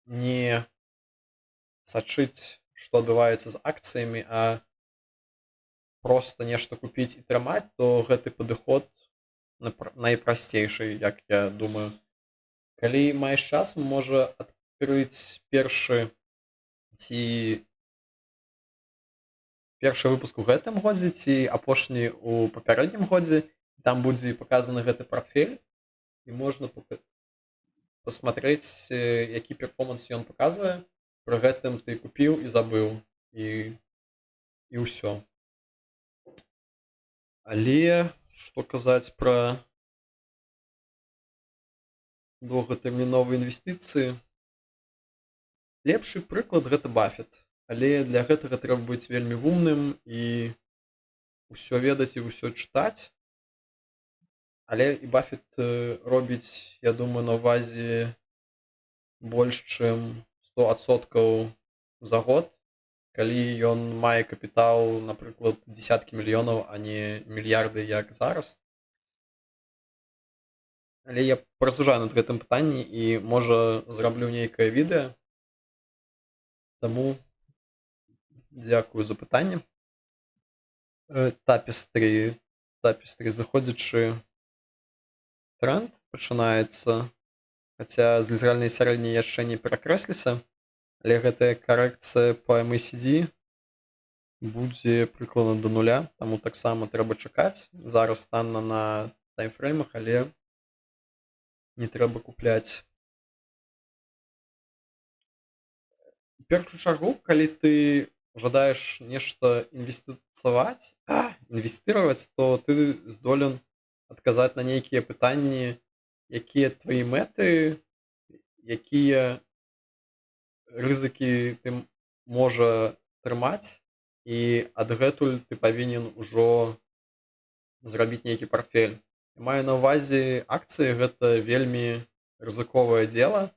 не сачыць, што адбываецца з акцыямі, а проста нешта купіць і трымаць, то гэты падыход найпрасцейшай, як я думаю. Калі маеш час, можа адкрыць першы выпуск у гэтым годзе ці апошні ў папярэднім годзе. Там будзе паказаны гэты портфель, і можна пасмотрець, які перформанс ён паказвае. Пры гэтым ты купіў і забыў, і ўсё. Але што казаць пра доўгатэрміновыя інвестыцыі? Лепшы прыклад гэта Баффет. Але для гэтага трэба быць вельмі вумным і ўсё ведаць і ўсё чытаць. Але і Баффет робіць, я думаю, на ўвазе больш чым 100% за год, калі ён мае капітал, напрыклад, дзесяткі мільёнаў, а не мільярды, як зараз. Але я паразважаю над гэтым пытанні і, можа, зраблю нейкае відэа. Таму дзякую за пытанне. Тапестры, заходзячы тренд пачынаецца, хаця злізальныя сярэднія яшчэ не перакрэсліся, але гэтая карэкцыя па MACD будзе прыкладна да нуля, таму таксама трэба чакаць. Зараз танна на таймфреймах, але не трэба купляць. У першую чаргу, калі ты жадаеш нешта інвестыраваць, то ты здолен адказаць на нейкія пытанні, якія твае мэты, якія рызыкі ты можа трымаць, і адгэтуль ты павінен ужо зрабіць нейкі портфель. Я маю на ўвазе, акцыі гэта вельмі рызыковае дзела.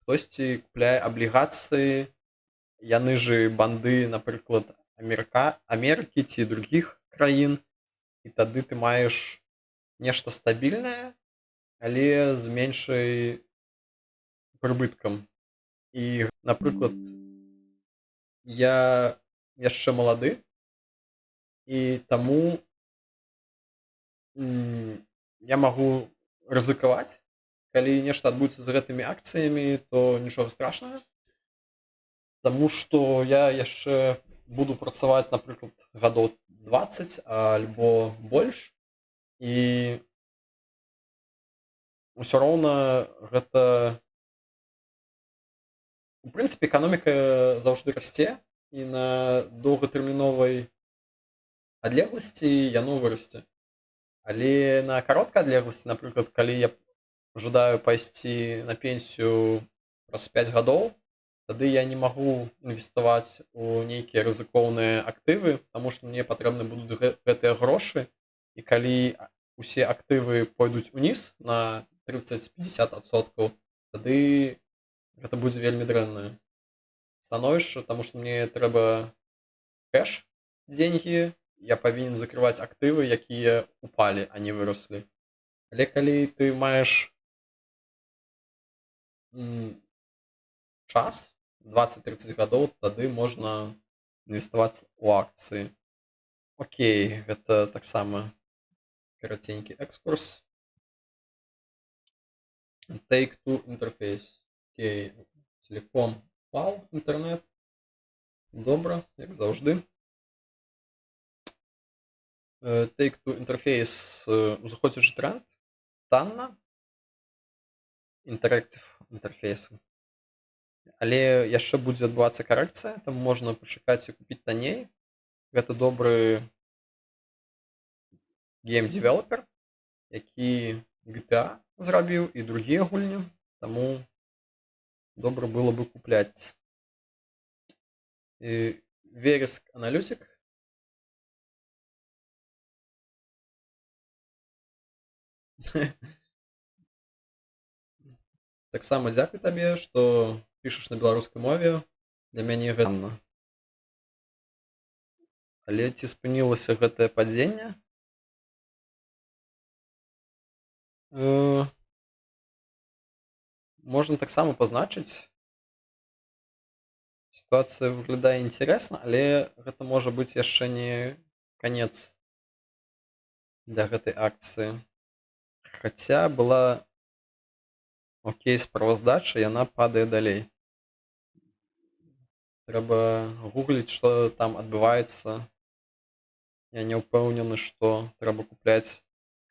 Хтосьці купляе аблігацыі, яны ж банды, напрыклад, Амерыкі ці другіх краін, і тады ты маеш нешта стабільнае, але з меншай прыбыткам. І, напрыклад, я яшчэ малады, і таму я магу рызыкаваць. Калі нешта адбудзецца з гэтымі акцыямі, то нічога страшнага. Таму што я яшчэ буду працаваць, напрыклад, гадоў 20 альбо больш, і ўсё роўна гэта... У прынцыпе, эканоміка заўжды расце, і на доўгатэрміновай адлегласці яно вырасце. Але на кароткай адлегласці, напрыклад, калі я жадаю пайсці на пенсію праз 5 гадоў, тады я не магу інвеставаць у нейкія рызыкоўныя актывы, таму што мне патрэбны будуць гэтыя грошы, і калі усе актывы пойдуць уніз на 30-50%, тады гэта будзе вельмі дрэннае становішча, таму што мне трэба кэш, деньги, я павінен закрываць актывы, якія упалі, а не выраслі. Але калі ты маеш час 20-30 гадоў, тады можна інвеставаць у акцыі. Окей, гэта таксама караценькі экскурс. Take-Two інтэрфейс. Окей, телефон упаў, інтэрнэт. Добра, як заўжды. Take-Two інтэрфейс, узыходзячы тренд, танна. Interactive інтэрфейсы. Але яшчэ будзе адбывацца карэкцыя, там можна пачакаць і купіць танней. Гэта добры гейм-дэвелапер, які GTA зрабіў і другія гульні, таму добра было бы купляць. Verisk Analytic. Таксама дзякуй табе, што пішаш на беларускай мове. Для мяне гэта. Але ці спынілася гэтае падзенне? Можна таксама пазначыць. Сітуацыя выглядае інтарэсна, але гэта можа быць яшчэ не канец для гэтай акцыі. Хаця была окей справаздача, яна падае далей. Трэба гугліць, што там адбываецца. Я не ўпэўнены, што трэба купляць.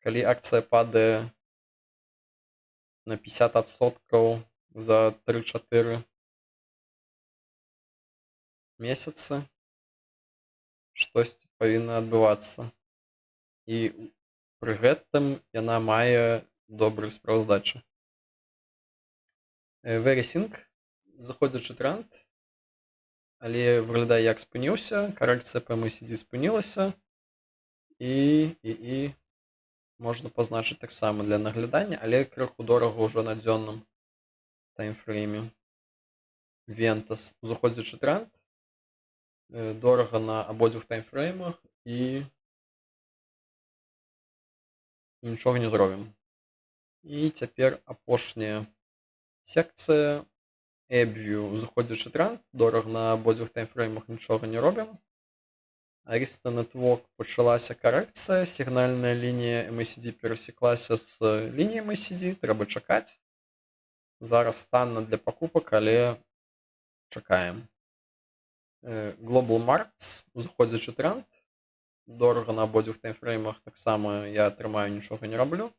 Калі акцыя падае на 50% за 3-4 месяцы, штосьці павінна адбывацца. І пры гэтым яна мае добрую справаздачу. Verisync, заходзячы тренд, але выглядае як спыніўся, карэкцыя по MACD спынілася, і можна пазначыць таксама для наглядання, але крыху дорага ўжо на дзённым таймфрейме. Ventas, заходзячы тренд, дорага на абодвух таймфреймах і нічога не зробім. І цяпер апошняя секцыя. AppView, заходзячы тренд, дорага на абодвух таймфреймах, нічога не робім. Arista Network, пачалася карэкцыя, сігнальная лінія MACD перасеклася з лініяй MACD, трэба чакаць. Зараз танна для пакупак, але чакаем. Global Markets, заходзячы тренд, дорага на абодвух таймфреймах, таксама я трымаю, нічога не раблю.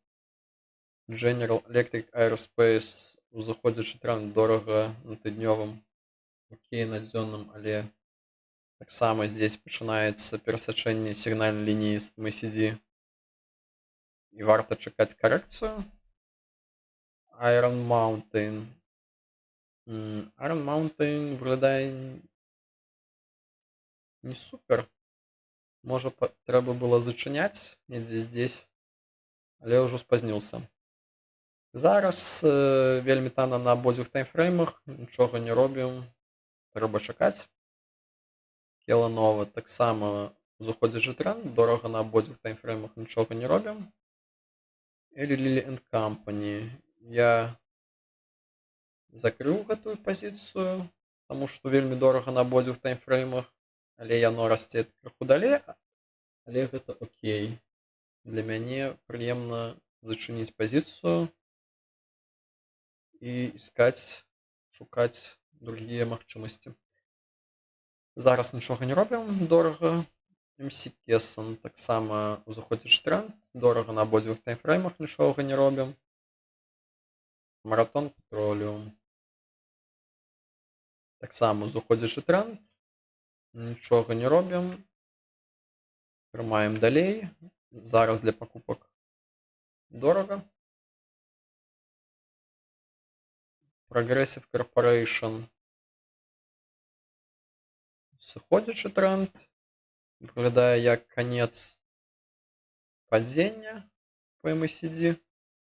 General Electric Aerospace, заходзячы тренд, дорага на тыднёвым, окей на дзённым, але таксама здесь пачынаецца перасячэнне сігнальнай лініі з MACD і варта чакаць карэкцыю. Iron Mountain. Iron Mountain выглядае не супер. Можа трэба было зачыняць недзе здесь, але ўжо спазніўся. Зараз вельмі танна на абодвух таймфреймах, нічога не робім, трэба чакаць. Келанова, таксама заходзячы тренд, дорага на абодвух таймфреймах, нічога не робім. Eli Lilly and Company. Я закрыў гэтую пазіцыю, таму што вельмі дорага на абодвух таймфреймах, але яно расце крыху далей, але гэта окей. Для мяне прыемна зачыніць пазіцыю і шукаць другія магчымасці. Зараз нічога не робім, дорага. MC Kesson, таксама заходзячы тренд, дорага на абодвух таймфреймах, нічога не робім. Marathon Petroleum. Таксама заходзячы тренд, нічога не робім. Трымаем далей. Зараз для пакупак дорага. Progressive Corporation. Сыходзячы тренд. Выглядае як канец падзення по MACD,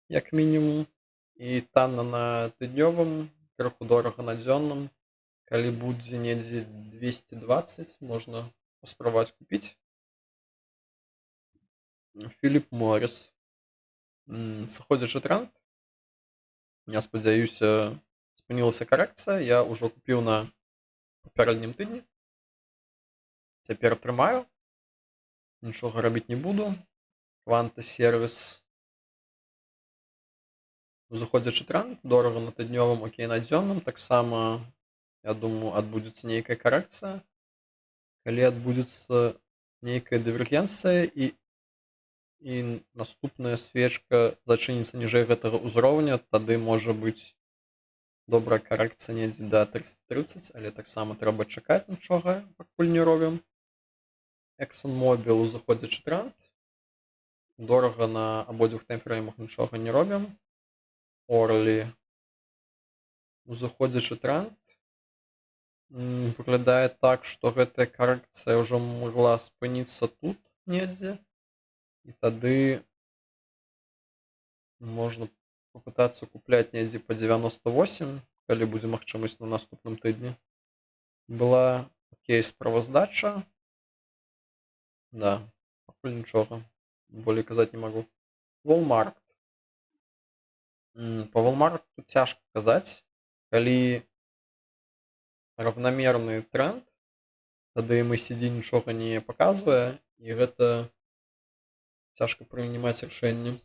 як мінімум. І танна на тыднёвым, крыху дорага на дзённым. Калі будзе недзе 220, можна паспрабаваць купіць. Philip Morris. Сыходзячы тренд. Я спадзяюся, спынілася карэкцыя. Я ўжо купіў на папярэднім тыдні. Цяпер трымаю. Нічога рабіць не буду. Quanta Service. Заходзячы тренд, дорага на тыднёвым, окей на дзённым. Таксама, я думаю, адбудзецца нейкая карэкцыя. Калі адбудзецца нейкая дывергенцыя і наступная свечка зачыніцца ніжэй гэтага ўзроўня, тады можа быць добрая карэкцыя недзе да 330, але таксама трэба чакаць, нічога пакуль не робім. ExxonMobil, заходзячы тренд, дорага на абодвух таймфреймах, нічога не робім. Orly, заходзячы тренд, выглядае так, што гэтая карэкцыя ўжо магла спыніцца тут недзе, і тады можна папытацца купляць недзе па 98, калі будзе магчымасць на наступным тыдні. Была окей справаздача. Да, пакуль нічога. Болей казаць не магу. Walmart. Па Walmart тут цяжка казаць. Калі раўнамерны тренд, тады MACD нічога не паказвае, і гэта цяжка прынимаць рашэнне.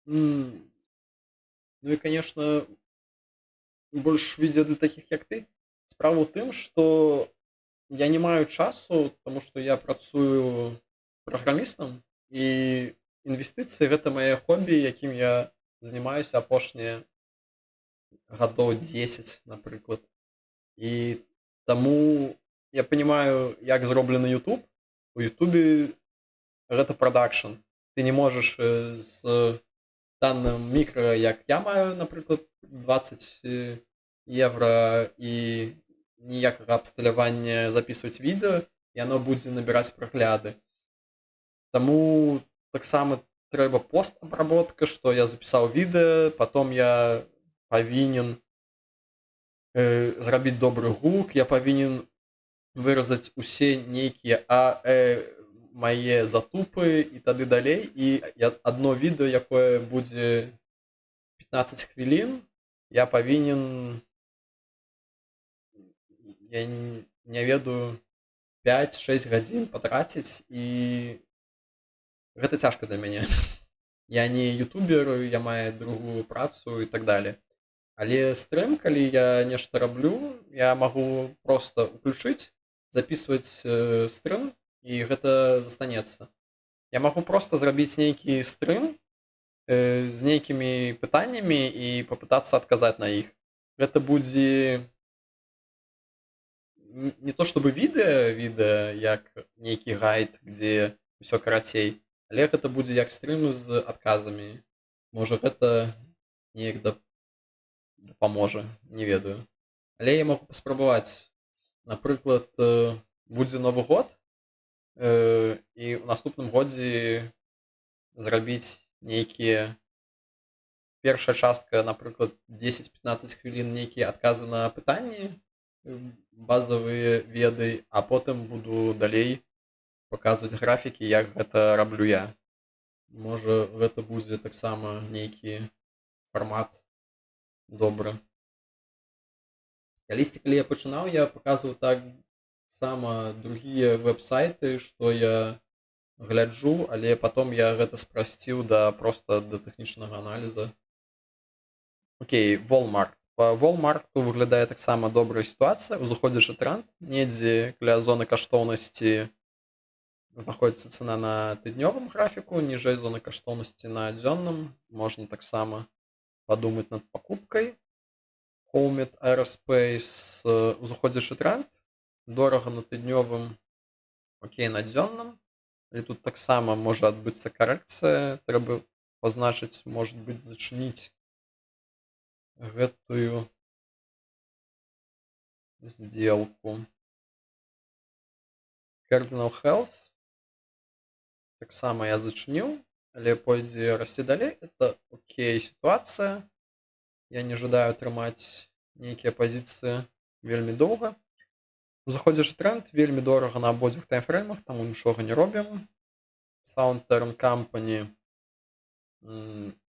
М, Ну і, конечно, больш відэа для такіх, як ты. Справа ў тым, што я не маю часу, таму што я працую праграмістам, і інвестыцыі гэта мае хобі, якім я занимаюся апошнія гадоў 10, напрыклад. І таму я понимаю, як зроблены YouTube. У Ютубе гэта прадакшн. Ты не можаш з данным мікра, як я маю, напрыклад, 20 евро і ніякага абсталявання записываць відэо, і оно будзе набіраць прагляды. Таму таксама трэба постабработка, што я запісаў відэа, потом я павінен зрабіць добры гук, я павінен выразаць усе нейкія мае затупы і тады далей, і адно відэо, якое будзе 15 хвілін, я павінен, я не ведаю, 5-6 гадзін патраціць, і гэта цяжка для мяне. Я не ютубер, я маю другую працу і так далее. Але стрым, калі я нешта раблю, я магу проста ўключыць, записываць стрым, і гэта застанецца. Я магу проста зрабіць нейкі стрым з нейкімі пытаннямі і папытацца адказаць на іх. Гэта будзе не то чтобы відэа, як нейкі гайд, дзе ўсё карацей, але гэта будзе як стрым з адказамі. Можа, гэта неяк дапаможа, не ведаю. Але я магу паспрабаваць. Напрыклад, будзе Новы год, і ў наступным годзе зрабіць нейкія першая частка, напрыклад, 10-15 хвілін нейкія адказы на пытанні, базавыя веды, а потым буду далей паказваць графікі, як гэта раблю я. Можа, гэта будзе таксама нейкі фармат добры. Калісьці, калі я пачынаў, я паказваў так сама другія веб-сайты, што я гляджу, але потом я гэта спрасціў проста да тэхнічнага аналіза. Окей, Walmart. Па Walmartу выглядае таксама добрая сітуацыя. Узыходзячы тренд, недзе каля зоны каштоўнасці знаходзіцца цана на тыднёвым графіку, ніжэй зоны каштоўнасці на дзённым. Можна таксама падумаць над пакупкай. Homemade Aerospace, узыходзячы тренд, дорага на тыднёвым, окей на дзённым. Але тут таксама можа адбыцца карэкцыя, трэба пазначыць, можа быць, зачыніць гэтую сделку. Cardinal Health таксама я зачыніў, але пойдзе расці далей. Это окей сітуацыя. Я не жадаю трымаць нейкія пазіцыі вельмі доўга. Заходзячы тренд, вельмі дорага на абодвух таймфреймах, таму нічога не робім. Southern Company,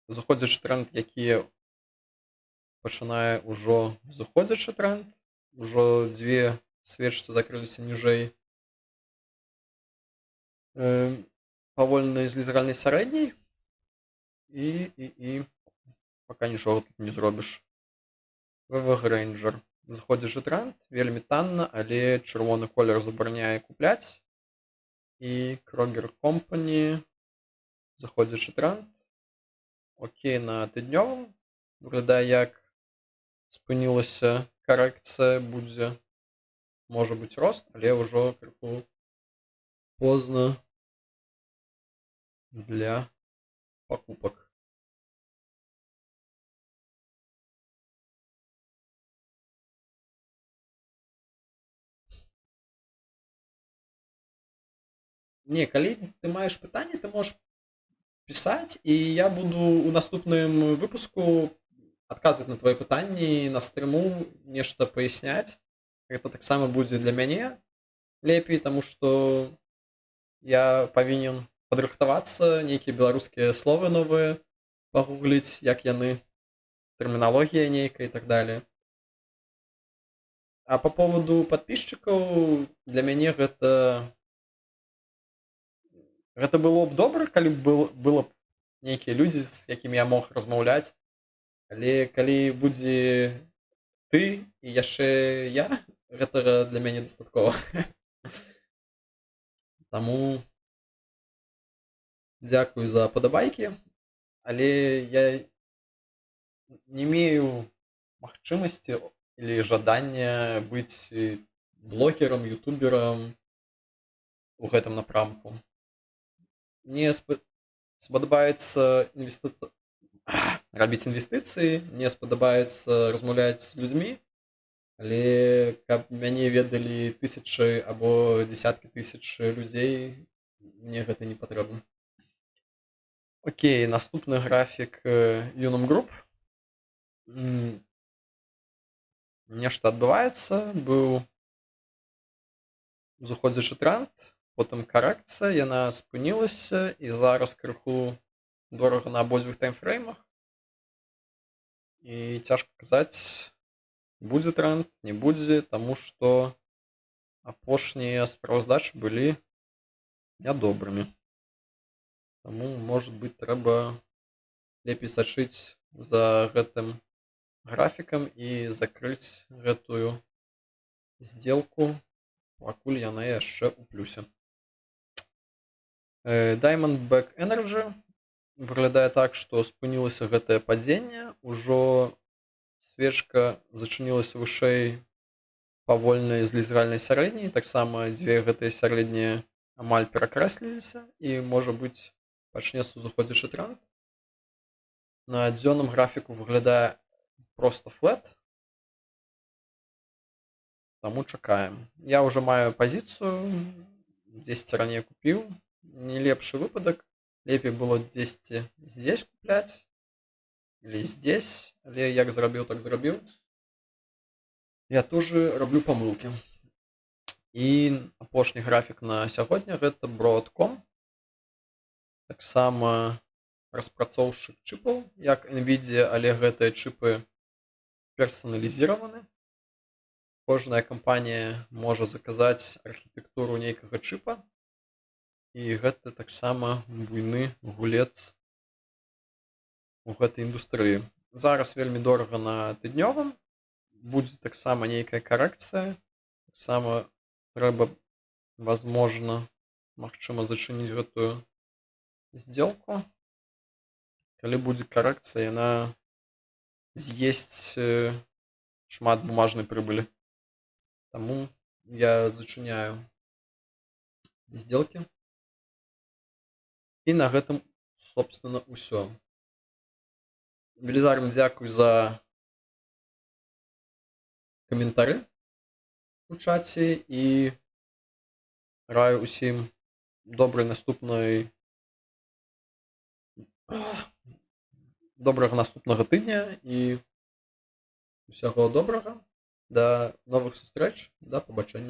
заходзячы тренд, які пачынае ўжо заходзячы тренд, ужо дзве свечцы закрыліся ніжэй. Павольна з лізаральнай сярэдняй, і пока нічога тут не зробіш. VV Granger. Заходзячы тренд, вельмі танна, але чырвоны колер забараняе купляць. І Kroger Company, заходзячы тренд, окей на тыднёвым. Выглядае, як спынілася карэкцыя, будзе, можа быць, рост, але ўжо крыху позна для пакупак. Не, калі ты маеш пытанне, ты можаш пісаць, і я буду ў наступным выпуску адказваць на твои пытанні, на стрыму нешта паясняць. Гэта таксама будзе для мяне лепей, таму што я павінен падрыхтавацца, нейкія беларускія словы новыя пагугліць, як яны, тэрміналогія нейкая і так далее. А по поводу подписчикаў, для мяне гэта было б добра, калі б было б нейкія людзі, з якімі я мог размаўляць, але калі будзе ты і яшчэ я, гэтага для мяне дастаткова. Таму дзякуй за падабайкі, але я не имею магчымасці или жадання быць блогерам, ютуберам у гэтым напрамку. Мне спадабаецца рабіць інвестыцыі, мне спадабаецца размаўляць з людзьмі, але каб мяне ведалі тысячы або дзесяткі тысяч людзей, мне гэта не патрэбна. Окей, наступны графік Unum Group. Нешта адбываецца, быў узыходзячы тренд, потым карэкцыя, яна спынілася і зараз крыху дорага на абодвух таймфреймах. І цяжка казаць, будзе тренд, не будзе, таму што апошнія справаздачы былі нядобрымі. Таму, можа быць, трэба лепей сачыць за гэтым графікам і закрыць гэтую сделку, пакуль яна яшчэ ў плюсе. Diamondback Energy выглядае так, што спынілася гэтае падзенне, ужо свечка зачынілася вышэй павольнай злізгальнай сярэдняй, таксама дзве гэтыя сярэднія амаль перакрэсліліся і, можа быць, пачнецца узыходзячы тренд. На дзённым графіку выглядае просто флэт, таму чакаем. Я ўжо маю пазіцыю, дзесьці раней купіў, не лепшы выпадак, лепей было дзесьці здесь купляць или здесь, але як зрабіў, так зрабіў. Я тоже раблю памылкі. І апошні графік на сягоння гэта Broadcom, таксама распрацоўшчык чыпаў, як NVIDIA, але гэтыя чыпы персаналізіраваны. Кожная кампанія можа заказаць архітэктуру нейкага чыпа, і гэта таксама буйны гулец у гэтай індустрыі. Зараз вельмі дорага на тыднёвым, будзе таксама нейкая карэкцыя, таксама трэба, возможно, магчыма зачыніць гэтую сделку. Калі будзе карэкцыя, яна з'есць шмат бумажнай прыбылі. Таму я зачыняю сделки. І на гэтым, собственно, ўсё. Велізарны дзякуй за каментары у чаце і раю усім добрага наступнага тыдня і усяго добрага. Да новых сустрэч, да пабачэння.